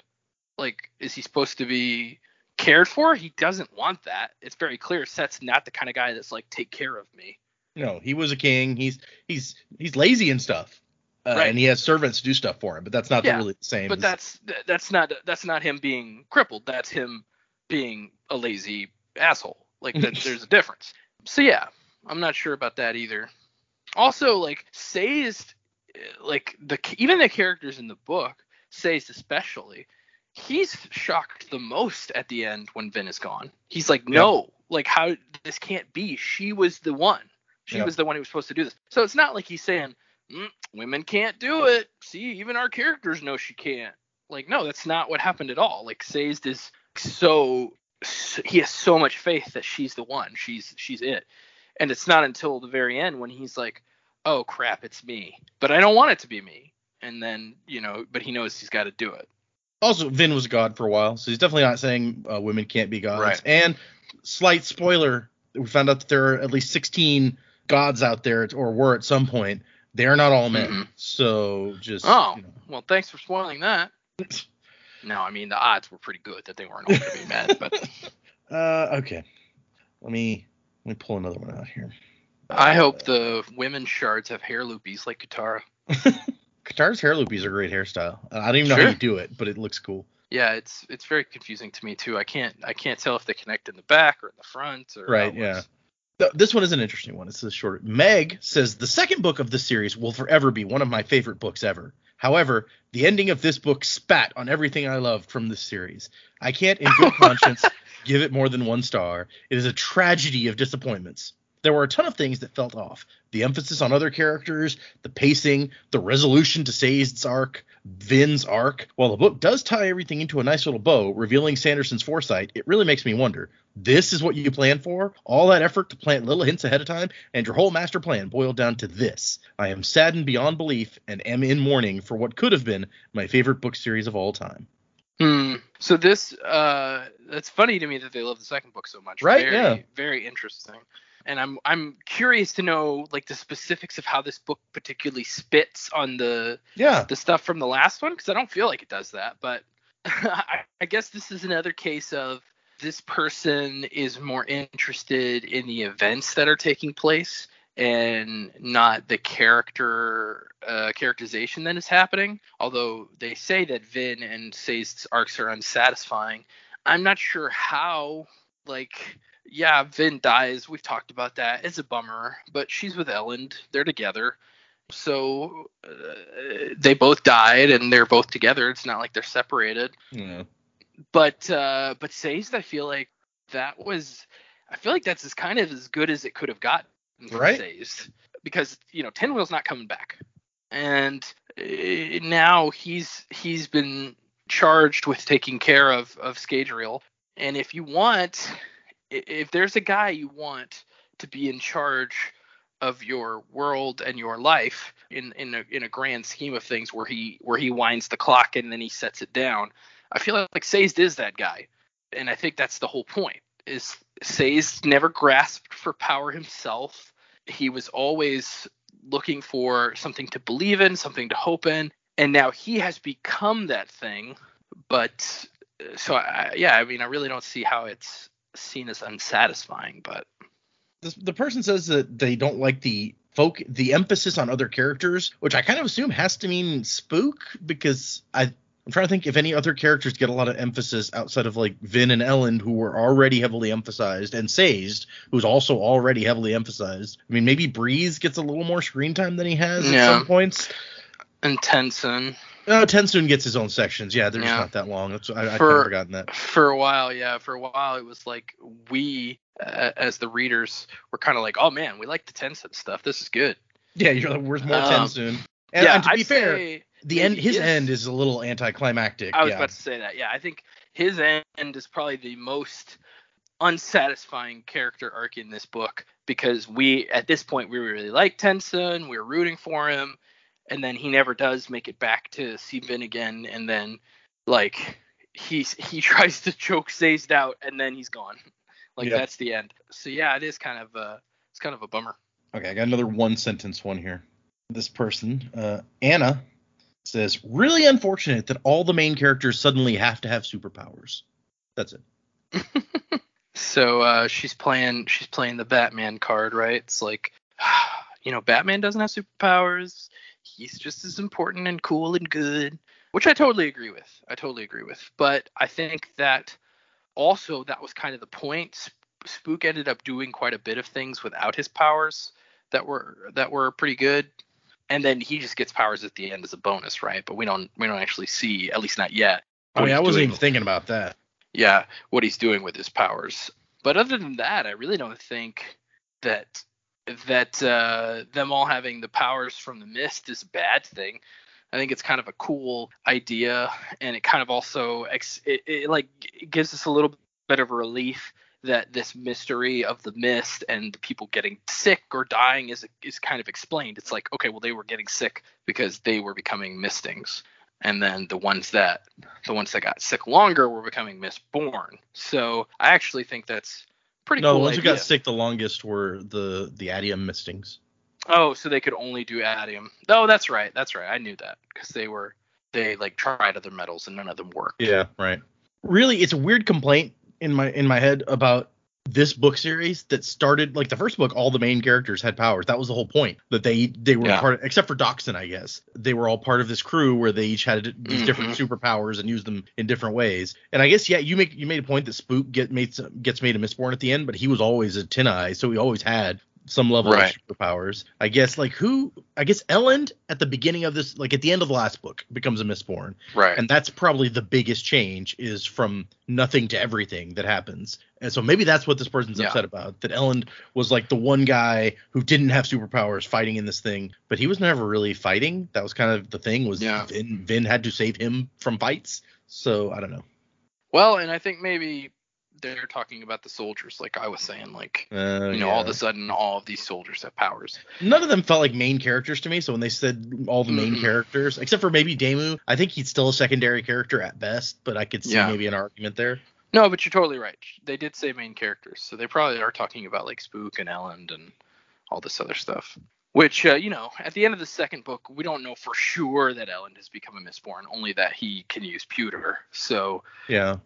Like, is he supposed to be cared for? He doesn't want that. It's very clear Set's not the kind of guy that's like, take care of me. No, he was a king. He's lazy and stuff. And he has servants to do stuff for him, but that's not really the same. But that's not him being crippled. That's him being a lazy asshole. Like, there's a difference. So yeah, I'm not sure about that either. Also, like, Sazed, like even the characters in the book, Sazed especially, he's shocked the most at the end when Vin is gone. He's like, no, like, how, this can't be. She was the one. She was the one who was supposed to do this. So it's not like he's saying, women can't do it. See, even our characters know she can't. Like, no, that's not what happened at all. Like, Sazed is he has so much faith that she's the one. She's it. And it's not until the very end when he's like, oh crap, it's me. But I don't want it to be me. And then, but he knows he's got to do it. Also, Vin was a god for a while, so he's definitely not saying women can't be gods. Right. And slight spoiler, we found out that there are at least 16 gods out there, or were at some point. They are not all men. Mm-hmm. So just. Oh, well, thanks for spoiling that. No, I mean, the odds were pretty good that they weren't all going to be men. But okay, let me pull another one out here. I hope the women's shards have hair loopies like Katara. Katara's hair loopies are a great hairstyle. I don't even know how you do it, but it looks cool. Yeah, it's very confusing to me too. I can't tell if they connect in the back or in the front. Or right. Yeah. This one is an interesting one. It's a short. Meg says the second book of the series will forever be one of my favorite books ever. However, the ending of this book spat on everything I loved from this series. I can't in good conscience give it more than 1 star. It is a tragedy of disappointments. There were a ton of things that felt off. The emphasis on other characters, the pacing, the resolution to Sazed's arc, Vin's arc, while the book does tie everything into a nice little bow, revealing Sanderson's foresight, it really makes me wonder, this is what you planned for? All that effort to plant little hints ahead of time, and your whole master plan boiled down to this. I am saddened beyond belief and am in mourning for what could have been my favorite book series of all time. So this, it's funny to me that they love the second book so much. Right? Very, Yeah. Very interesting. And I'm curious to know like the specifics of how this book particularly spits on the stuff from the last one, because I don't feel like it does that. But I guess this is another case of this person is more interested in the events that are taking place and not the characterization that is happening. Although they say that Vin and Sei's arcs are unsatisfying, I'm not sure how. Like, yeah, Vin dies. We've talked about that. It's a bummer, but she's with Elend. They're together. So they both died and they're both together. It's not like they're separated. Yeah. But Sei's, I feel like that's as kind of as good as it could have gotten from Right. Sei's, because Tinwheel's not coming back, and now he's been charged with taking care of Scadrial. And if there's a guy you want to be in charge of your world and your life in a grand scheme of things, where he winds the clock and then he sets it down, I feel like Sei's is that guy. And I think that's the whole point, is Sei's never grasped for power himself. He was always looking for something to believe in, something to hope in, and now he has become that thing. But so I really don't see how it's seen as unsatisfying. But the person says that they don't like the emphasis on other characters, which I kind of assume has to mean Spook, because I'm trying to think if any other characters get a lot of emphasis outside of like Vin and Elend, who were already heavily emphasized, and Sei's, who's also already heavily emphasized. I mean, maybe Breeze gets a little more screen time than he has at some points. And Tensoon. Tensoon gets his own sections. Yeah, they're just not that long. I kind of forgotten that. For a while, it was like we, as the readers, were kind of like, oh man, we like the Tensoon stuff. This is good. Yeah, you're like, where's more Tensoon? And to be fair, his end is a little anticlimactic. I was about to say that. Yeah, I think his end is probably the most unsatisfying character arc in this book, because at this point we really like Tensoon, we were rooting for him, and then he never does make it back to see Vin again, and then like he tries to choke Sei's out, and then he's gone. That's the end. So yeah, it is kind of a bummer. Okay, I got another one sentence one here. This person, Anna, says, really unfortunate that all the main characters suddenly have to have superpowers. That's it. So she's playing the Batman card, right? It's like, Batman doesn't have superpowers. He's just as important and cool and good, which I totally agree with. But I think that also that was kind of the point. Spook ended up doing quite a bit of things without his powers that were pretty good. And then he just gets powers at the end as a bonus, right? But we don't actually see, at least not yet. I wasn't even thinking about that. Yeah, what he's doing with his powers. But other than that, I really don't think that them all having the powers from the mist is a bad thing. I think it's kind of a cool idea, and it kind of also it gives us a little bit of a relief that this mystery of the mist and the people getting sick or dying is kind of explained. It's like, okay, well, they were getting sick because they were becoming mistings, and then the ones that got sick longer were becoming mistborn. So I actually think that's pretty cool. No, the ones idea. who got sick the longest were the Adium mistings. Oh, so they could only do Adium. Oh, that's right. I knew that, because they tried other metals and none of them worked. Yeah, right. Really, it's a weird complaint in my head about this book series that started, like, the first book, all the main characters had powers. That was the whole point, that they were part of, except for Doxson, I guess. They were all part of this crew where they each had these different superpowers and used them in different ways. And I guess, you made a point that Spook gets made a Mistborn at the end, but he was always a Tin Eye, so he always had some level Right. of superpowers. I guess Elend at the beginning of this, like at the end of the last book, becomes a Mistborn. Right. And that's probably the biggest change, is from nothing to everything that happens. And so maybe that's what this person's upset about, that Elend was like the one guy who didn't have superpowers fighting in this thing, but he was never really fighting. That was kind of the thing, was Vin had to save him from fights. So I don't know. Well, and I think maybe they're talking about the soldiers, like I was saying, like, all of a sudden all of these soldiers have powers. None of them felt like main characters to me. So when they said all the main characters, except for maybe Daemu, I think he's still a secondary character at best, but I could see maybe an argument there. No, but you're totally right. They did say main characters, so they probably are talking about like Spook and Elend and all this other stuff. Which, at the end of the second book, we don't know for sure that Elend has become a Mistborn, only that he can use pewter. So yeah.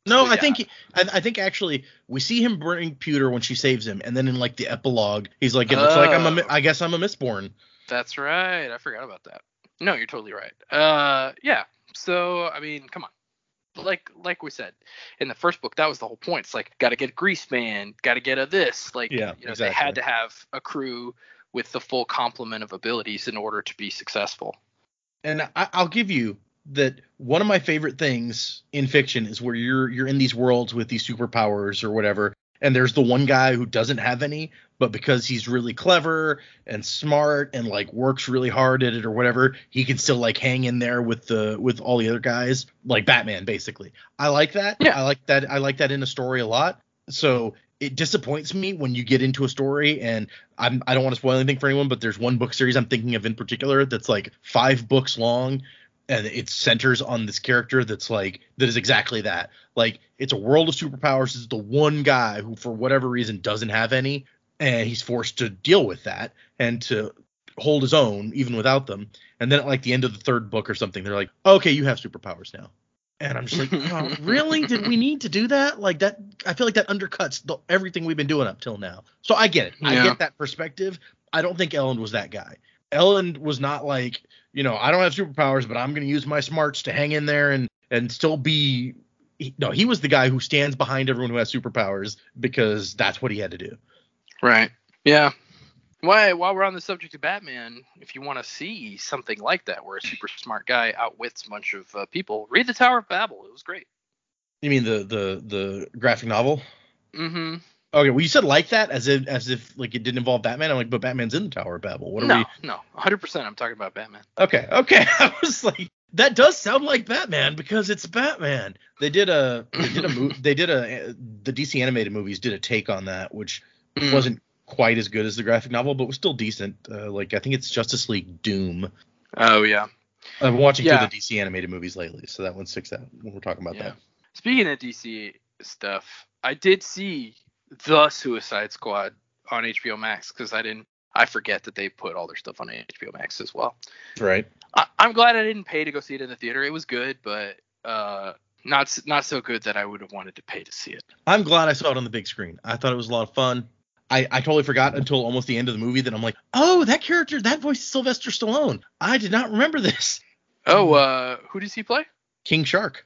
No, I think actually we see him bring pewter when she saves him, and then in like the epilogue, he's like, it looks like I guess I'm a Mistborn. That's right. I forgot about that. No, you're totally right. Yeah. So I mean, come on. Like we said in the first book, that was the whole point. It's like, got to get a grease man, got to get a this. Like, exactly. They had to have a crew with the full complement of abilities in order to be successful. And I'll give you that one of my favorite things in fiction is where you're in these worlds with these superpowers or whatever, and there's the one guy who doesn't have any, but because he's really clever and smart and like works really hard at it or whatever, he can still like hang in there with all the other guys, like Batman basically. I like that. Yeah. I like that in a story a lot. So it disappoints me when you get into a story, and I don't want to spoil anything for anyone, but there's one book series I'm thinking of in particular that's like 5 books long, and it centers on this character that is exactly that. Like, it's a world of superpowers. It's the one guy who, for whatever reason, doesn't have any, and he's forced to deal with that and to hold his own even without them. And then at like the end of the 3rd book or something, they're like, okay, you have superpowers now. And I'm just like, oh, really? Did we need to do that? Like that? I feel like that undercuts everything we've been doing up till now. So I get it. Yeah. I get that perspective. I don't think Elend was that guy. Elend was not like, I don't have superpowers, but I'm going to use my smarts to hang in there and still be. No, he was the guy who stands behind everyone who has superpowers because that's what he had to do. Right. Yeah. While we're on the subject of Batman, if you want to see something like that, where a super smart guy outwits a bunch of people, read the Tower of Babel. It was great. You mean the graphic novel? Mm-hmm. Okay, well, you said like that as if like it didn't involve Batman. I'm like, but Batman's in the Tower of Babel. No, 100%. I'm talking about Batman. Okay. I was like, that does sound like Batman because it's Batman. The DC animated movies did a take on that, which wasn't quite as good as the graphic novel, but was still decent. Like, I think it's Justice League Doom. Oh yeah. I've been watching through the DC animated movies lately, so that one sticks out when we're talking about that. Speaking of DC stuff, I did see The Suicide Squad on HBO Max because I forget that they put all their stuff on HBO Max as well. Right. I'm glad I didn't pay to go see it in the theater. It was good, but not so good that I would have wanted to pay to see it. I'm glad I saw it on the big screen. I thought it was a lot of fun. I totally forgot until almost the end of the movie that I'm like, oh, that character, that voice is Sylvester Stallone. I did not remember this. Oh, who does he play? King Shark.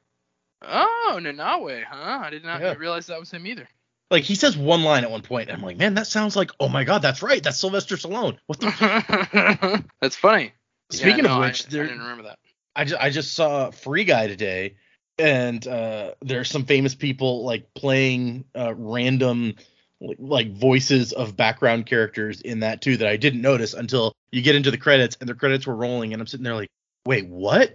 Oh, Nanawe, huh? I did not realize that was him either. Like, he says one line at one point, and I'm like, man, that sounds like, oh my God, that's right. That's Sylvester Stallone. What the? That's funny. Speaking of which, I didn't remember that. I just saw Free Guy today, and there's some famous people like playing random like voices of background characters in that too that I didn't notice until you get into the credits, and the credits were rolling, and I'm sitting there like, wait, what?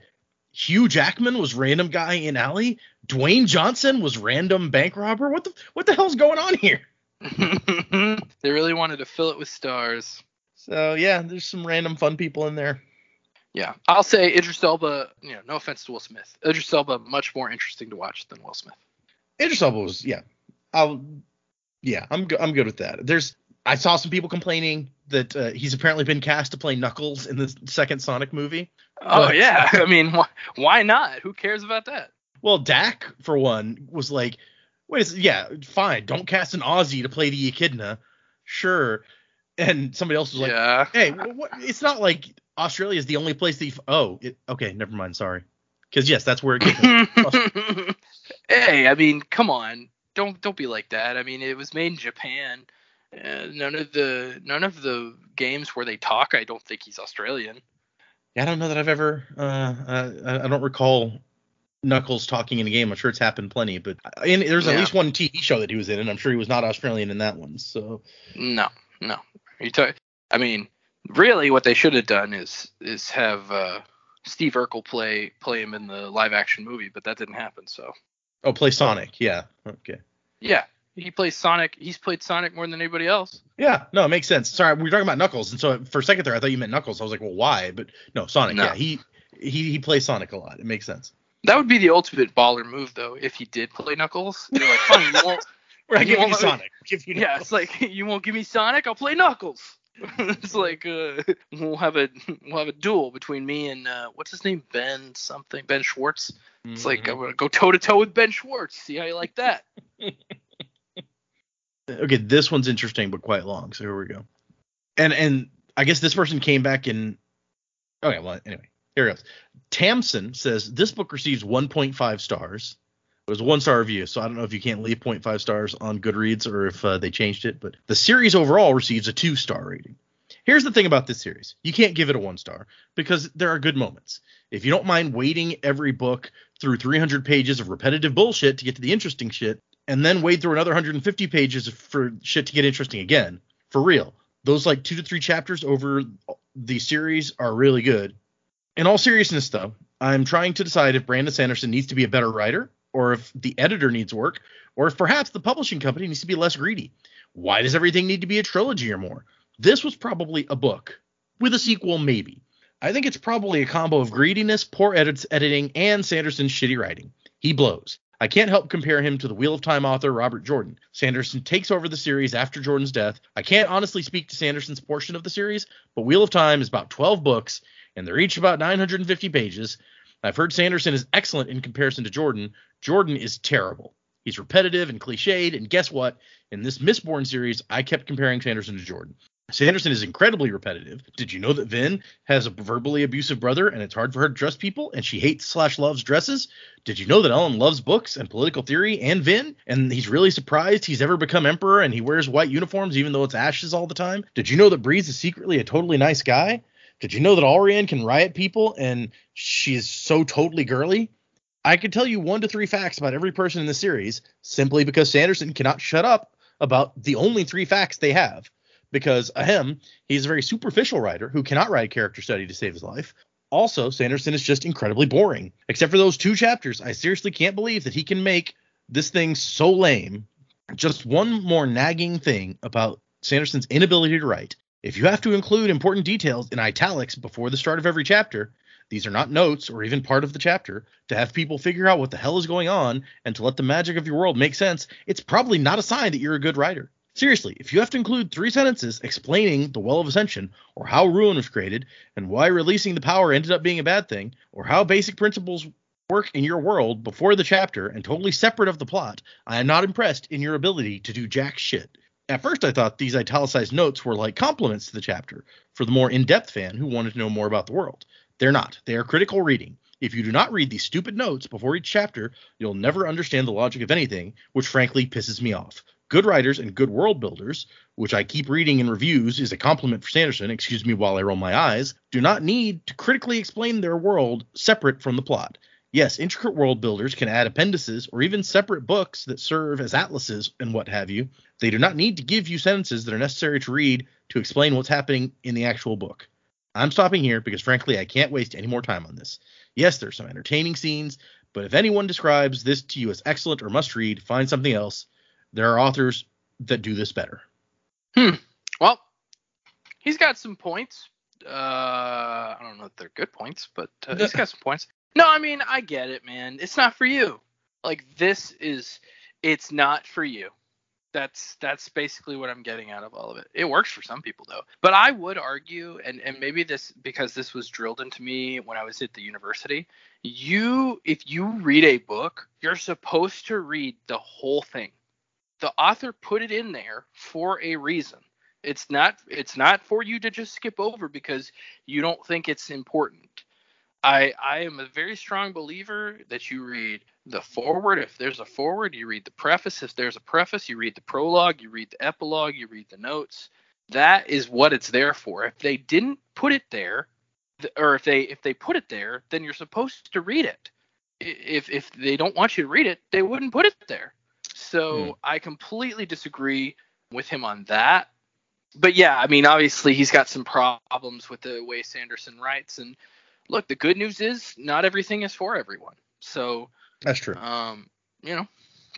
Hugh Jackman was random guy in Alley. Dwayne Johnson was random bank robber. What the hell's going on here? They really wanted to fill it with stars. So yeah, there's some random fun people in there. Yeah, I'll say Idris Elba. No offense to Will Smith. Idris Elba much more interesting to watch than Will Smith. Idris Elba was I'm good with that. I saw some people complaining that he's apparently been cast to play Knuckles in the second Sonic movie. Oh yeah, I mean, why not? Who cares about that? Well, Dak for one was like, fine, don't cast an Aussie to play the Echidna, sure. And somebody else was like, hey, it's not like Australia is the only place that okay, never mind, sorry. Because yes, that's where it gets. Hey, I mean, come on. Don't be like that. I mean, it was made in Japan. None of the games where they talk, I don't think he's Australian. Yeah, I don't know that I've ever. I don't recall Knuckles talking in a game. I'm sure it's happened plenty, but there's at least one TV show that he was in, and I'm sure he was not Australian in that one. So no. I mean, really, what they should have done is have Steve Urkel play him in the live action movie, but that didn't happen. So. Oh, play Sonic. Yeah. Okay. Yeah, he plays Sonic. He's played Sonic more than anybody else. Yeah, no, it makes sense. Sorry, we were talking about Knuckles, and so for a second there, I thought you meant Knuckles. I was like, well, why? But no, Sonic. No. Yeah, he plays Sonic a lot. It makes sense. That would be the ultimate baller move, though, if he did play Knuckles. You're like, fine, you won't. We're giving you Sonic. Yeah, it's like, you won't give me Sonic, I'll play Knuckles. It's like we'll have a duel between me and what's his name, Ben Schwartz. It's like, I'm gonna go toe to toe with Ben Schwartz. See how you like that? Okay, this one's interesting but quite long. So here we go. And I guess this person came back and okay, well anyway, here it goes. Tamsin says this book receives 1.5 stars. It was a 1-star review, so I don't know if you can't leave 0.5 stars on Goodreads or if they changed it, but the series overall receives a 2-star rating. Here's the thing about this series. You can't give it a 1-star because there are good moments. If you don't mind wading every book through 300 pages of repetitive bullshit to get to the interesting shit, and then wade through another 150 pages for shit to get interesting again, for real, those like 2 to 3 chapters over the series are really good. In all seriousness, though, I'm trying to decide if Brandon Sanderson needs to be a better writer, or if the editor needs work, or if perhaps the publishing company needs to be less greedy. Why does everything need to be a trilogy or more? This was probably a book. With a sequel, maybe. I think it's probably a combo of greediness, poor editing, and Sanderson's shitty writing. He blows. I can't help compare him to the Wheel of Time author Robert Jordan. Sanderson takes over the series after Jordan's death. I can't honestly speak to Sanderson's portion of the series, but Wheel of Time is about 12 books, and they're each about 950 pages. I've heard Sanderson is excellent in comparison to Jordan. Jordan is terrible. He's repetitive and cliched, and guess what? In this Mistborn series, I kept comparing Sanderson to Jordan. Sanderson is incredibly repetitive. Did you know that Vin has a verbally abusive brother and it's hard for her to trust people and she hates/loves dresses? Did you know that Ellen loves books and political theory and Vin? And he's really surprised he's ever become emperor and he wears white uniforms even though it's ashes all the time? Did you know that Breeze is secretly a totally nice guy? Did you know that Allrian can riot people and she is so totally girly? I could tell you 1 to 3 facts about every person in the series simply because Sanderson cannot shut up about the only 3 facts they have. Because, he's a very superficial writer who cannot write a character study to save his life. Also, Sanderson is just incredibly boring. Except for those 2 chapters, I seriously can't believe that he can make this thing so lame. Just one more nagging thing about Sanderson's inability to write. If you have to include important details in italics before the start of every chapter, these are not notes or even part of the chapter, to have people figure out what the hell is going on and to let the magic of your world make sense, it's probably not a sign that you're a good writer. Seriously, if you have to include 3 sentences explaining the Well of Ascension, or how Ruin was created, and why releasing the power ended up being a bad thing, or how basic principles work in your world before the chapter and totally separate of the plot, I am not impressed in your ability to do jack shit. At first I thought these italicized notes were like compliments to the chapter, for the more in-depth fan who wanted to know more about the world. They're not. They are critical reading. If you do not read these stupid notes before each chapter, you'll never understand the logic of anything, which frankly pisses me off. Good writers and good world builders, which I keep reading in reviews is a compliment for Sanderson, excuse me while I roll my eyes, do not need to critically explain their world separate from the plot. Yes, intricate world builders can add appendices or even separate books that serve as atlases and what have you. They do not need to give you sentences that are necessary to read to explain what's happening in the actual book. I'm stopping here because frankly I can't waste any more time on this. Yes, there's some entertaining scenes, but if anyone describes this to you as excellent or must read, find something else. There are authors that do this better. Well, he's got some points. I don't know if they're good points, but he's got some points. No, I mean, I get it, man. It's not for you. Like, it's not for you. That's basically what I'm getting out of all of it. It works for some people, though. But I would argue, and maybe this, because this was drilled into me when I was at the university, if you read a book, you're supposed to read the whole thing. The author put it in there for a reason. It's not for you to just skip over because you don't think it's important. I am a very strong believer that you read the foreword. If there's a foreword, you read the preface. If there's a preface, you read the prologue, you read the epilogue, you read the notes. That is what it's there for. If they didn't put it there, or if they put it there, then you're supposed to read it. If they don't want you to read it, they wouldn't put it there. So I completely disagree with him on that. But yeah, I mean, obviously he's got some problems with the way Sanderson writes. And look, the good news is not everything is for everyone. So That's true. You know,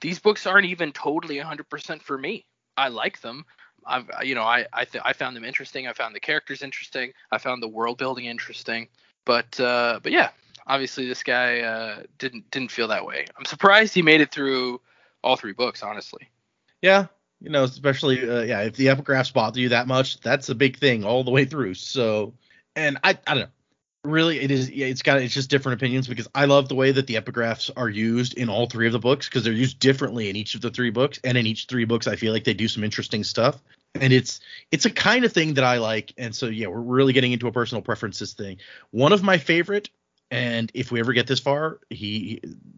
these books aren't even totally 100% for me. I like them. I found them interesting. I found the characters interesting. I found the world building interesting. But yeah, obviously this guy didn't feel that way. I'm surprised he made it through all 3 books, honestly. Yeah, especially if the epigraphs bother you that much, that's a big thing all the way through. So, and I don't know. Really, it is. Yeah, it's just different opinions, because I love the way that the epigraphs are used in all 3 of the books, because they're used differently in each of the 3 books, and in each 3 books, I feel like they do some interesting stuff, and it's a kind of thing that I like. And so, yeah, we're really getting into a personal preferences thing. One of my favorite, and if we ever get this far,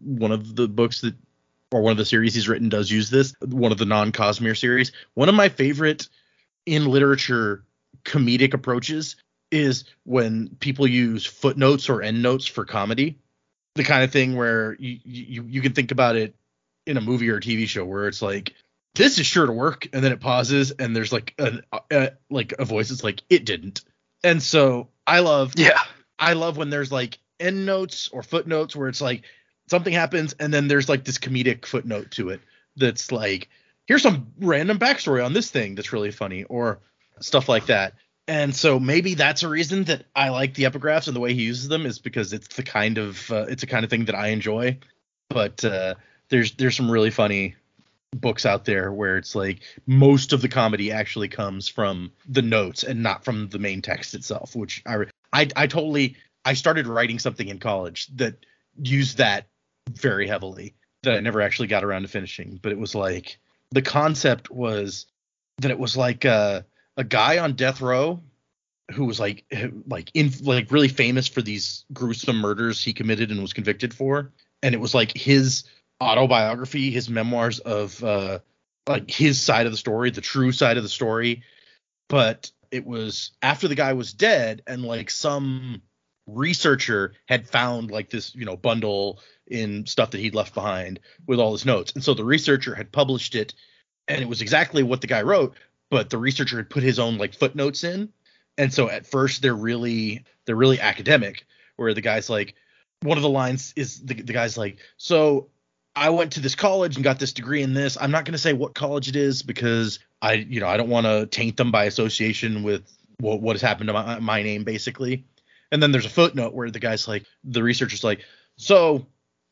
one of the books that, or one of the series he's written does use this, one of the non-Cosmere series. One of my favorite in literature comedic approaches is when people use footnotes or endnotes for comedy. The kind of thing where you can think about it in a movie or a TV show, where it's like, this is sure to work, and then it pauses and there's like a voice that's like, it didn't. And so I love when there's like endnotes or footnotes where it's like something happens and then there's like this comedic footnote to it that's like, here's some random backstory on this thing that's really funny, or stuff like that. And so maybe that's a reason that I like the epigraphs and the way he uses them, is because it's the kind of thing that I enjoy. But there's some really funny books out there where it's like most of the comedy actually comes from the notes and not from the main text itself, which I started writing something in college that used that very heavily, that I never actually got around to finishing. But it was like, the concept was that it was like a guy on death row who was like really famous for these gruesome murders he committed and was convicted for. And it was like his autobiography, his memoirs of like his side of the story, the true side of the story. But it was after the guy was dead, and like some researcher had found like this, bundle in stuff that he'd left behind with all his notes. And so the researcher had published it, and it was exactly what the guy wrote, but the researcher had put his own like footnotes in. And so at first they're really academic, where the guy's like, one of the lines is the guy's like, so I went to this college and got this degree in this. I'm not going to say what college it is, because I don't want to taint them by association with what has happened to my name, basically. And then there's a footnote where the guy's like, the researcher's like, so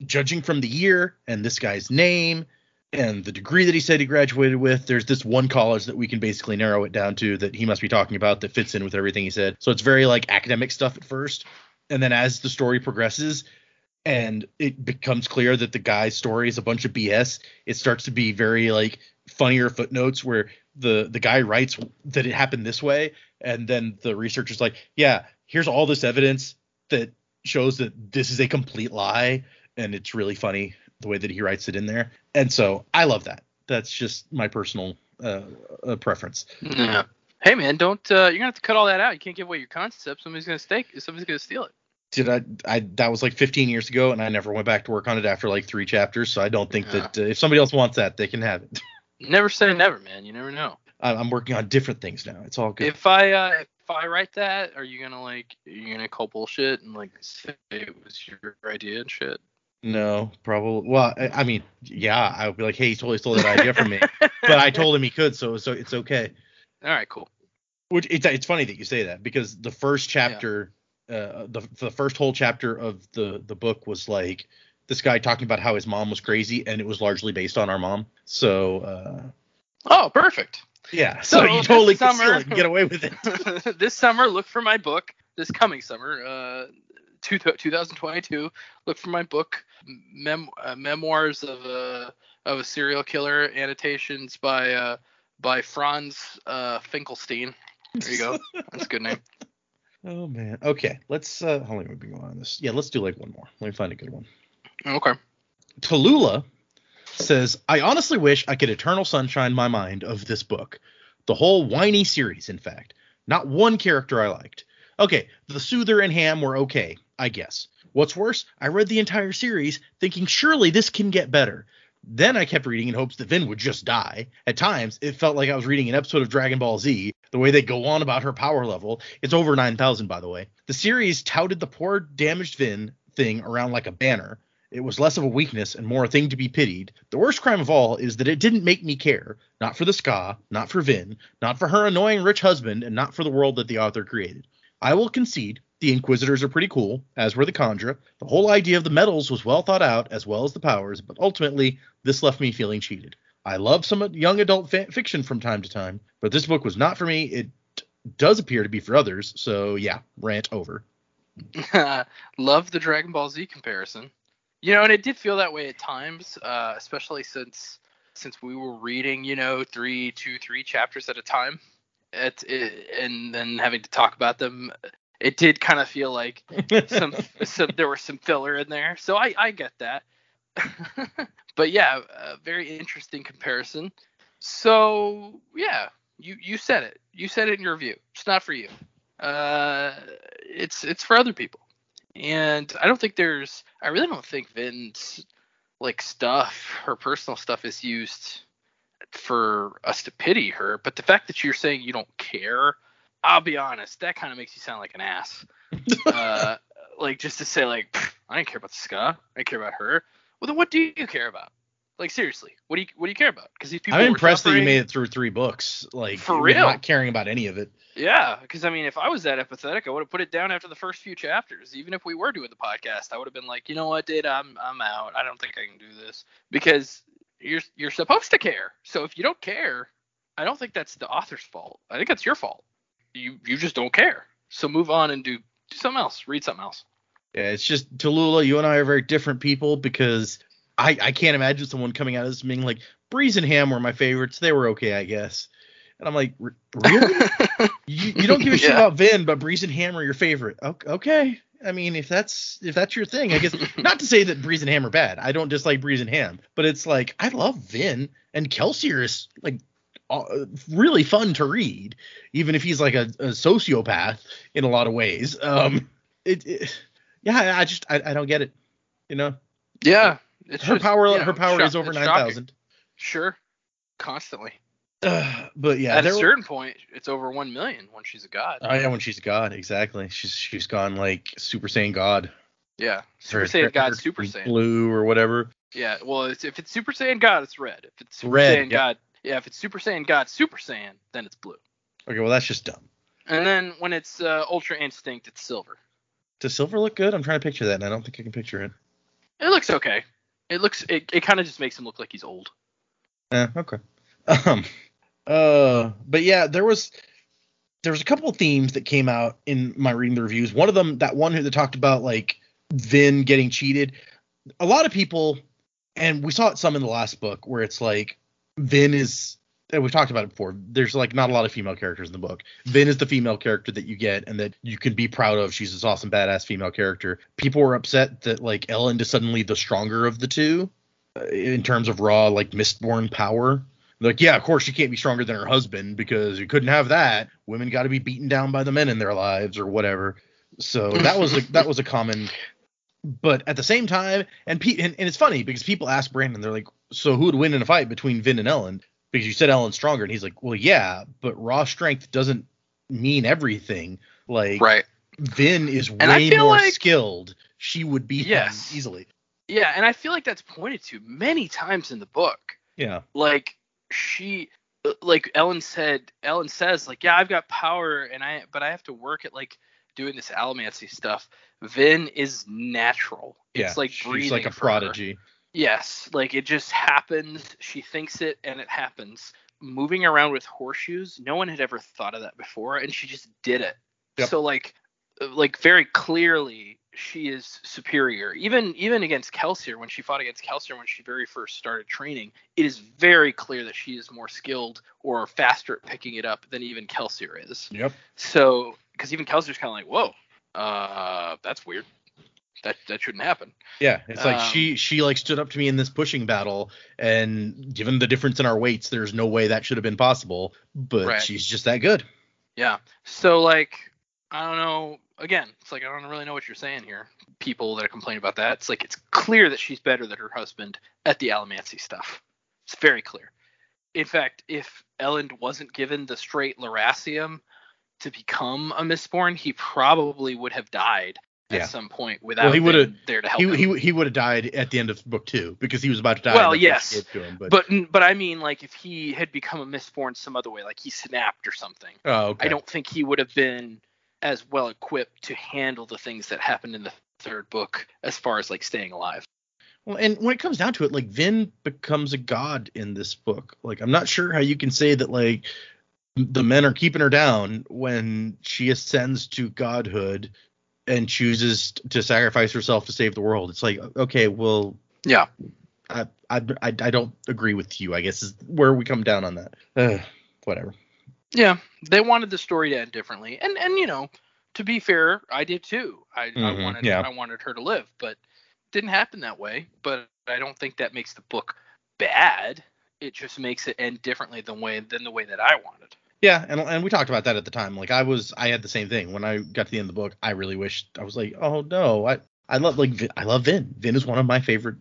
judging from the year and this guy's name and the degree that he said he graduated with, there's this one college that we can basically narrow it down to that he must be talking about that fits in with everything he said. So it's very like academic stuff at first. And then as the story progresses and it becomes clear that the guy's story is a bunch of BS, it starts to be very like funnier footnotes where the guy writes that it happened this way. And then the researcher's like, yeah, here's all this evidence that shows that this is a complete lie. And it's really funny the way that he writes it in there. And so I love that. That's just my personal preference. Yeah. Hey man, don't you're gonna have to cut all that out. You can't give away your concept. Somebody's gonna steal it. That was like 15 years ago, and I never went back to work on it after like 3 chapters. So I don't think that if somebody else wants that, they can have it. Never say never, man. You never know. I'm working on different things now. It's all good. If I write that, are you gonna call bullshit and like say it was your idea and shit? No, probably. Well, I mean, yeah, I would be like, hey, he totally stole that idea from me, but I told him he could, so it's okay. All right, cool. Which it's funny that you say that, because the first chapter, the first whole chapter of the book was like this guy talking about how his mom was crazy, and it was largely based on our mom. So. Oh, perfect. Yeah, so you totally can steal it and get away with it. This summer, look for my book. This coming summer, 2022. Look for my book, memoirs of a serial killer, annotations by Franz Finkelstein. There you go. That's a good name. Oh man. Okay, let's how long have we been going on this? Yeah, let's do like one more. Let me find a good one. Okay. Tallulah says, I honestly wish I could eternal sunshine my mind of this book. The whole whiny series, in fact. Not one character I liked. Okay, the Soother and Ham were okay, I guess. What's worse, I read the entire series thinking surely this can get better. Then I kept reading in hopes that Vin would just die. At times, it felt like I was reading an episode of Dragon Ball Z, the way they go on about her power level. It's over 9,000, by the way. The series touted the poor damaged Vin thing around like a banner. It was less of a weakness and more a thing to be pitied. The worst crime of all is that it didn't make me care. Not for the ska, not for Vin, not for her annoying rich husband, and not for the world that the author created. I will concede the Inquisitors are pretty cool, as were the Khandra. The whole idea of the medals was well thought out, as well as the powers, but ultimately, this left me feeling cheated. I love some young adult fiction from time to time, but this book was not for me. It does appear to be for others, so yeah, rant over. Love the Dragon Ball Z comparison. You know, and it did feel that way at times, especially since we were reading, 3 chapters at a time, and then having to talk about them. It did kind of feel like some there was some filler in there, so I get that. But yeah, a very interesting comparison. So yeah, you said it. You said it in your review. It's not for you. It's for other people. And I really don't think Vin's like stuff, her personal stuff, is used for us to pity her. But the fact that you're saying you don't care, I'll be honest, that kind of makes you sound like an ass. Like just to say like, I don't care about the ska, I don't care about her. Well, then what do you care about? Like seriously, what do you care about? Because these people. I'm impressed that you made it through 3 books, like for real, not caring about any of it. Yeah, because I mean, if I was that empathetic, I would have put it down after the first few chapters. Even if we were doing the podcast, I would have been like, you know what, dude, I'm out. I don't think I can do this, because you're supposed to care. So if you don't care, I don't think that's the author's fault. I think that's your fault. You just don't care. So move on and do something else. Read something else. Yeah, it's just, Tallulah, you and I are very different people, because I can't imagine someone coming out of this being like, Breeze and Ham were my favorites. They were okay, I guess. And I'm like, really? you don't give a shit about Vin, but Breeze and Ham are your favorite. Okay. I mean, if that's your thing, I guess. Not to say that Breeze and Ham are bad. I don't dislike Breeze and Ham, but it's like, I love Vin, and Kelsier is like really fun to read, even if he's like a sociopath in a lot of ways. I don't get it. Yeah. Her power is over 9,000. Sure. Constantly. But yeah, at a certain point, it's over 1 million when she's a god. Oh yeah, when she's a god, exactly. She's gone like Super Saiyan God. Yeah, Super Saiyan God, Super Saiyan Blue or whatever. Yeah, well, if it's Super Saiyan God, it's red. If it's Super red, Saiyan God, if it's Super Saiyan God, Super Saiyan, then it's blue. Okay, well that's just dumb. And then when it's Ultra Instinct, it's silver. Does silver look good? I'm trying to picture that, and I don't think I can picture it. It looks okay. It kind of just makes him look like he's old. Yeah, okay. But yeah, there was a couple of themes that came out in my reading the reviews. One of them, that one that talked about like Vin getting cheated. A lot of people, and we saw it some in the last book, where it's like Vin is, and we've talked about it before, there's like not a lot of female characters in the book. Vin is the female character that you get and that you can be proud of. She's this awesome badass female character. People were upset that like Ellen is suddenly the stronger of the two in terms of raw like Mistborn power. Like, yeah, of course she can't be stronger than her husband, because you couldn't have that. Women got to be beaten down by the men in their lives or whatever. So that was a common. But at the same time, and it's funny because people ask Brandon, they're like, so who would win in a fight between Vin and Ellen? Because you said Ellen's stronger, and he's like, well, yeah, but raw strength doesn't mean everything. Like, right. Vin is way more skilled. She would beat him easily. Yeah, and I feel like that's pointed to many times in the book. Yeah. Ellen says like, yeah, I've got power but I have to work at like doing this allomancy stuff. Vin is natural. It's like breathing. She's like a prodigy. Yes, like it just happens. She thinks it and it happens. Moving around with horseshoes, no one had ever thought of that before, and she just did it. Yep. So like very clearly she is superior. Even against Kelsier, when she fought against Kelsier when she very first started training, it is very clear that she is more skilled or faster at picking it up than even Kelsier is. Yep. So because even Kelsey's kind of like, whoa, that's weird. That shouldn't happen. Yeah, it's like she like stood up to me in this pushing battle, and given the difference in our weights, there's no way that should have been possible. But she's just that good. Yeah. So like, I don't know. Again, it's like I don't really know what you're saying here. People that are complaining about that, it's like it's clear that she's better than her husband at the allomancy stuff. It's very clear. In fact, if Elend wasn't given the straight Lerasium to become a Mistborn, he probably would have died at some point without them there to help him. He would have died at the end of book 2 because he was about to die. Well, yes, but I mean, like if he had become a Mistborn some other way, like he snapped or something. Oh, okay. I don't think he would have been as well equipped to handle the things that happened in the 3rd book as far as like staying alive. Well, and when it comes down to it, like Vin becomes a god in this book. Like I'm not sure how you can say that like the men are keeping her down when she ascends to godhood and chooses to sacrifice herself to save the world. It's like, okay, well, yeah, I don't agree with you, I guess is where we come down on that. Whatever. Yeah, they wanted the story to end differently, and you know, to be fair, I did too. I wanted her to live, but didn't happen that way. But I don't think that makes the book bad. It just makes it end differently than the way that I wanted. Yeah, and we talked about that at the time. Like I had the same thing when I got to the end of the book. I really wished I was like, oh no, I love Vin. Vin is one of my favorite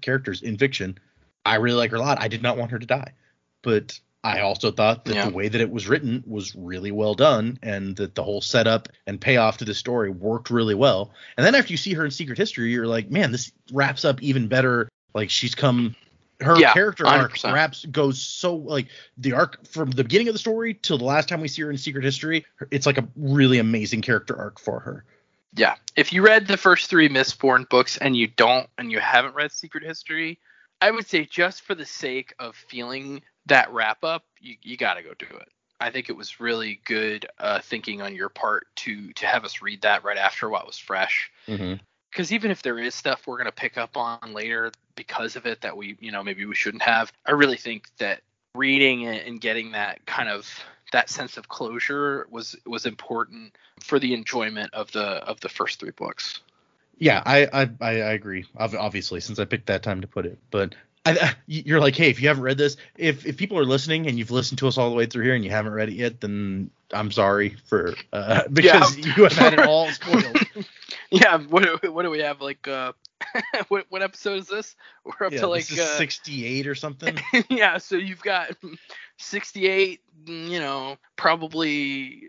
characters in fiction. I really like her a lot. I did not want her to die, but I also thought that the way that it was written was really well done, and that the whole setup and payoff to the story worked really well. And then after you see her in Secret History, you're like, man, this wraps up even better. Like her character 100%. arc goes so like the arc from the beginning of the story till the last time we see her in Secret History. It's like a really amazing character arc for her. Yeah. If you read the first 3 Mistborn books and you haven't read Secret History, I would say just for the sake of feeling that wrap up, you got to go do it. I think it was really good thinking on your part to have us read that right after what was fresh. Mm-hmm. Because even if there is stuff we're going to pick up on later because of it that we, maybe we shouldn't have, I really think that reading it and getting that kind of that sense of closure was important for the enjoyment of the first 3 books. Yeah, I agree. Obviously, since I picked that time to put it, but you're like, hey, if you haven't read this, if people are listening and you've listened to us all the way through here and you haven't read it yet, then I'm sorry for because you have had it all spoiled. Yeah, what do we have, like what episode is this? We're up to like 68 or something. Yeah, so you've got 68, probably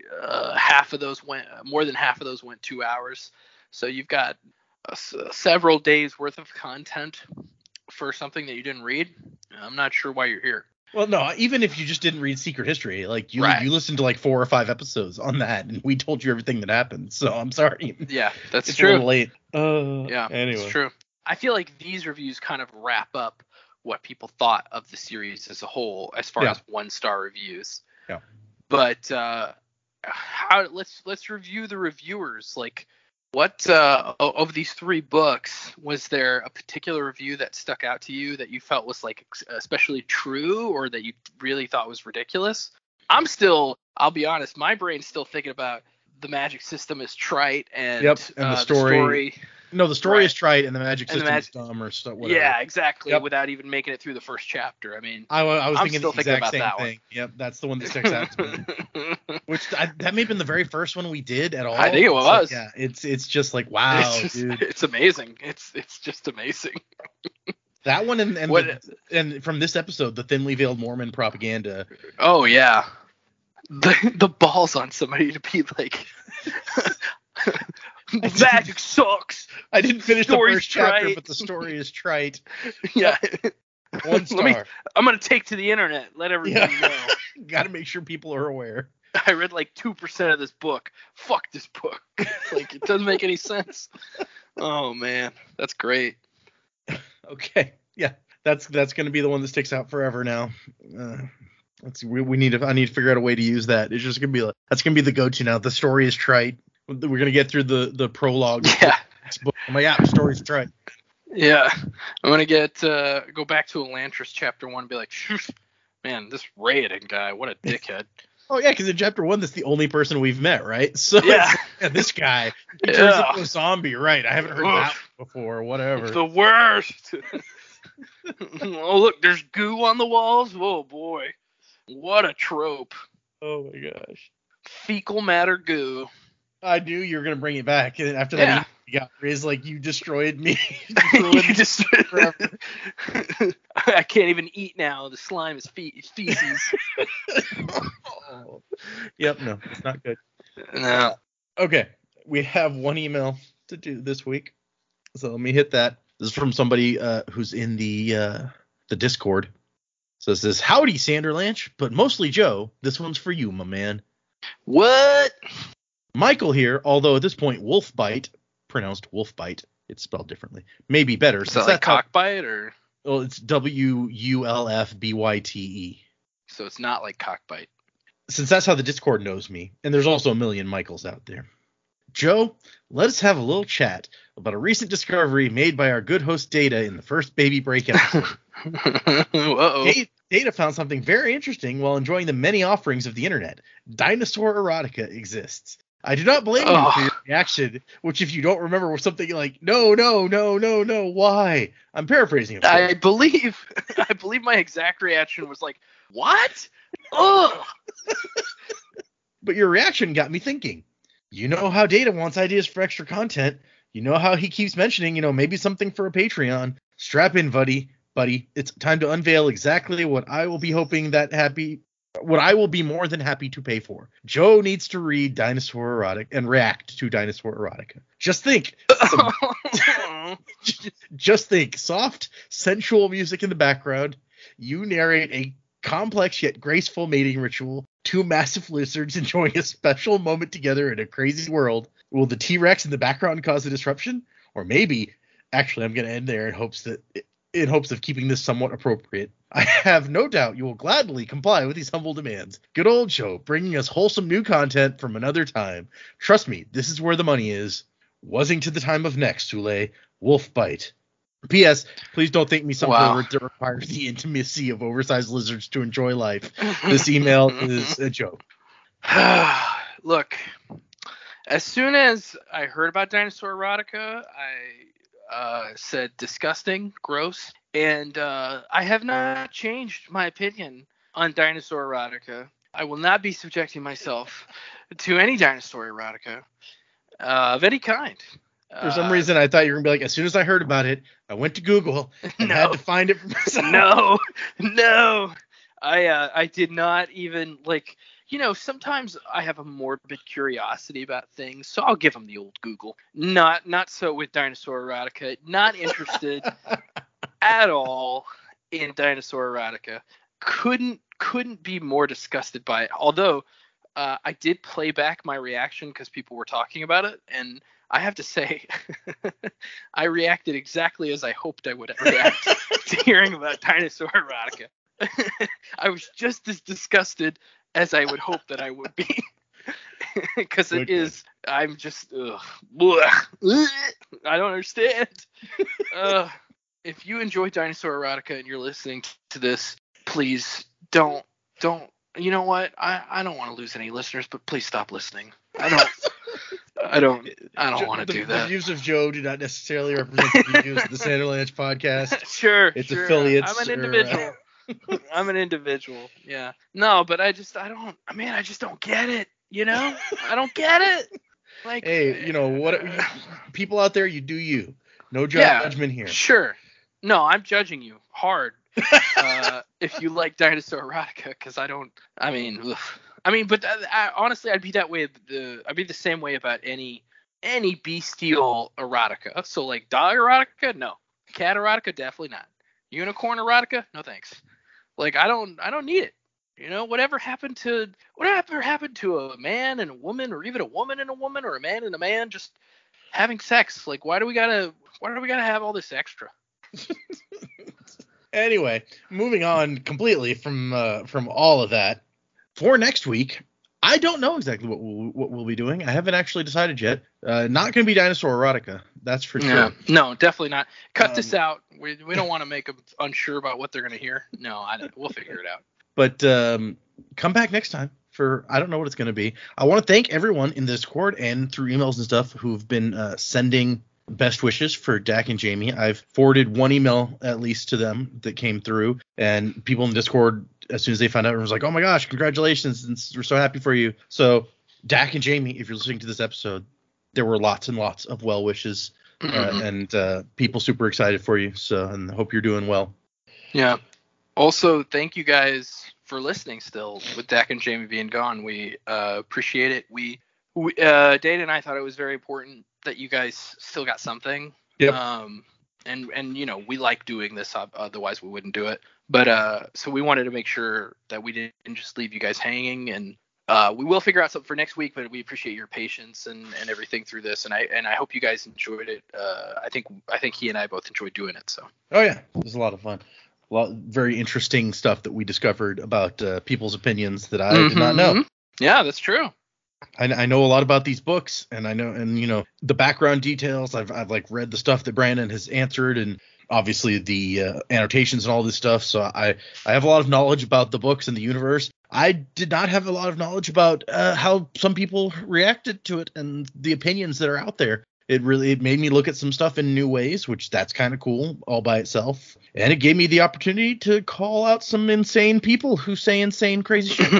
more than half of those went 2 hours. So you've got several days worth of content for something that you didn't read. I'm not sure why you're here. Well, no, even if you just didn't read Secret History, like you listened to like 4 or 5 episodes on that, and we told you everything that happened. So I'm sorry. Yeah, that's it's true. A little late. Yeah, anyway, it's true. I feel like these reviews kind of wrap up what people thought of the series as a whole, as far as 1-star reviews. Yeah. But let's review the reviewers. Like, what of these 3 books, was there a particular review that stuck out to you that you felt was like especially true, or that you really thought was ridiculous? I'll be honest, my brain's still thinking about the magic system is trite and the story. No, the story is trite and the magic system is dumb or stuff. Whatever. Yeah, exactly. Yep. Without even making it through the first chapter. I mean, I was thinking still the exact about same that thing. Yep, that's the one that sticks out to me. Which that may have been the very first one we did at all. I think it was. Like, yeah, it's just like, wow, dude. It's amazing. It's just amazing. That one and from this episode, the thinly veiled Mormon propaganda. Oh yeah, the balls on somebody to be like. Magic sucks. I didn't finish the first chapter, but the story is trite. Yeah. 1 star. I'm going to take to the internet. Let everybody know. Got to make sure people are aware. I read like 2% of this book. Fuck this book. Like, it doesn't make any sense. Oh, man. That's great. Okay. Yeah. That's going to be the one that sticks out forever now. Let's see. I need to figure out a way to use that. It's just going to be that's going to be the go-to now. The story is trite. We're going to get through the prologue. Yeah. Oh my God, the story's trite. Yeah. I'm going to go back to Elantris chapter 1 and be like, man, this Raiden guy, what a dickhead. Oh yeah, because in chapter 1, that's the only person we've met, right? So Yeah. this guy, he turns into a zombie, right? I haven't heard that before. Whatever. The worst. Oh look, there's goo on the walls. Oh boy, what a trope. Oh my gosh. Fecal matter goo. I knew you were gonna bring it back, and after that, he got raised like you destroyed me. You just forever. I can't even eat now. The slime is feces. Oh. Yep, no, it's not good. No. Okay, we have one email to do this week, so let me hit that. This is from somebody who's in the Discord. So it says, "Howdy, Sanderlanche, but mostly Joe. This one's for you, my man." What? Michael here, although at this point Wolfbite, pronounced Wolfbite, it's spelled differently, may be better. Is that like cockbite or? Well, it's WULFBYTE. So it's not like cockbite. Since that's how the Discord knows me, and there's also a million Michaels out there. Joe, let us have a little chat about a recent discovery made by our good host Data in the first Baby Break episode. Uh-oh. Data found something very interesting while enjoying the many offerings of the internet. Dinosaur erotica exists. I do not blame you for your reaction, which if you don't remember was something like, no, why? I'm paraphrasing. I believe my exact reaction was like, what? Ugh. But your reaction got me thinking. You know how Data wants ideas for extra content. You know how he keeps mentioning, maybe something for a Patreon. Strap in, buddy. It's time to unveil exactly what I will be more than happy to pay for. Joe needs to read Dinosaur Erotic and react to Dinosaur Erotica. Just think. Just think. Soft, sensual music in the background. You narrate a complex yet graceful mating ritual. Two massive lizards enjoying a special moment together in a crazy world. Will the T-Rex in the background cause a disruption? Or maybe, actually, I'm going to end there in hopes of keeping this somewhat appropriate. I have no doubt you will gladly comply with these humble demands. Good old Joe, bringing us wholesome new content from another time. Trust me, this is where the money is. Wuzzing to the time of next, Sule. Wolfbite. P.S. Please don't think me some pervert that requires the intimacy of oversized lizards to enjoy life. This email is a joke. Look, as soon as I heard about Dinosaur Erotica, I said disgusting, gross, and I have not changed my opinion on Dinosaur Erotica. I will not be subjecting myself to any Dinosaur Erotica of any kind. For some reason, I thought you were going to be like, as soon as I heard about it, I went to Google and had to find it for myself. No. I did not even, sometimes I have a morbid curiosity about things, so I'll give them the old Google. Not so with Dinosaur Erotica. Not interested at all in Dinosaur Erotica. Couldn't be more disgusted by it. Although I did play back my reaction because people were talking about it, and I have to say, I reacted exactly as I hoped I would react to hearing about Dinosaur Erotica. I was just as disgusted as I would hope that I would be. Because it is, I'm just, I don't understand. If you enjoy Dinosaur Erotica and you're listening to this, please don't, you know what? I don't want to lose any listeners, but please stop listening. I don't want to do that. The views of Joe do not necessarily represent the views of the Sanderlanche podcast. Sure. It's affiliates. I'm an individual. I'm an individual. Yeah. No, but I just don't get it. I don't get it. Like, hey, what? People out there, you do you. No judgment here. Sure. No, I'm judging you hard. If you like Dinosaur Erotica, because but honestly, I'd be that way. I'd be the same way about any bestial erotica. So like dog erotica, no. Cat erotica, definitely not. Unicorn erotica, no thanks. Like I don't need it. Whatever happened to a man and a woman, or even a woman and a woman, or a man and a man just having sex? Like why do we gotta have all this extra? Anyway, moving on completely from all of that. For next week, I don't know exactly what we'll be doing. I haven't actually decided yet. Not going to be Dinosaur Erotica, that's for sure. No, definitely not. Cut this out. We don't want to make them unsure about what they're going to hear. No, we'll figure it out. But come back next time for, I don't know what it's going to be. I want to thank everyone in the Discord and through emails and stuff who've been sending best wishes for Dak and Jamie. I've forwarded one email at least to them that came through, and people in the Discord, as soon as they found out, was like, oh my gosh, congratulations, and we're so happy for you. So Dak and Jamie, if you're listening to this episode, there were lots and lots of well wishes and people super excited for you. So, and hope you're doing well. Yeah. Also, thank you guys for listening still with Dak and Jamie being gone. We appreciate it. We Dana and I thought it was very important that you guys still got something. Yep. And you know, we like doing this, otherwise we wouldn't do it. But so we wanted to make sure that we didn't just leave you guys hanging, and we will figure out something for next week, but we appreciate your patience and everything through this, and I hope you guys enjoyed it. I think he and I both enjoyed doing it. So. Oh yeah, it was a lot of fun. A lot very interesting stuff that we discovered about people's opinions that I did not know. Yeah, that's true. I know a lot about these books, and I know, and you know, the background details. I've like read the stuff that Brandon has answered, and obviously the annotations and all this stuff. So I have a lot of knowledge about the books and the universe. I did not have a lot of knowledge about how some people reacted to it and the opinions that are out there. It made me look at some stuff in new ways, which that's kind of cool all by itself. And it gave me the opportunity to call out some insane people who say insane, crazy shit.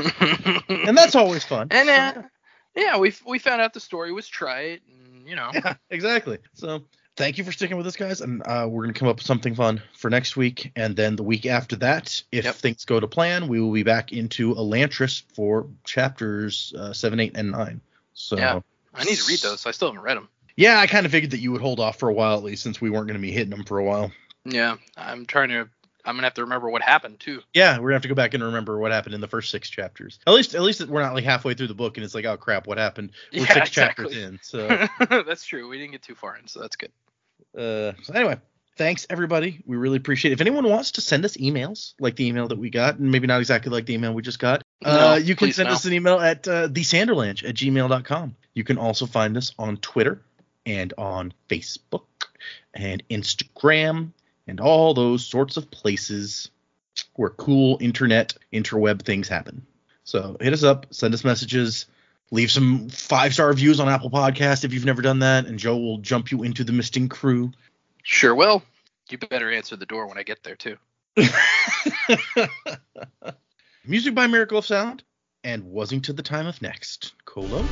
And that's always fun. And yeah, we found out the story was trite, and you know. Yeah, exactly. So thank you for sticking with us, guys. And we're going to come up with something fun for next week. And then the week after that, if things go to plan, we will be back into Elantris for chapters 7, 8, and 9. So yeah, I need to read those. I still haven't read them. Yeah, I kind of figured that you would hold off for a while, at least, since we weren't going to be hitting them for a while. Yeah, I'm going to have to remember what happened, too. Yeah, we're going to have to go back and remember what happened in the first 6 chapters. At least we're not like halfway through the book and it's like, oh, crap, what happened? We're 6 chapters in. So that's true. We didn't get too far in, so that's good. So anyway, thanks, everybody. We really appreciate it. If anyone wants to send us emails, like the email that we got, and maybe not exactly like the email we just got, you can send us an email at thesanderlanche@gmail.com. You can also find us on Twitter and on Facebook and Instagram and all those sorts of places where cool interweb things happen. So hit us up, send us messages, leave some 5-star reviews on Apple Podcasts if you've never done that, and Joe will jump you into the misting crew. Sure will. You better answer the door when I get there, too. Music by Miracle of Sound and Wasn't to the Time of Next. Colo.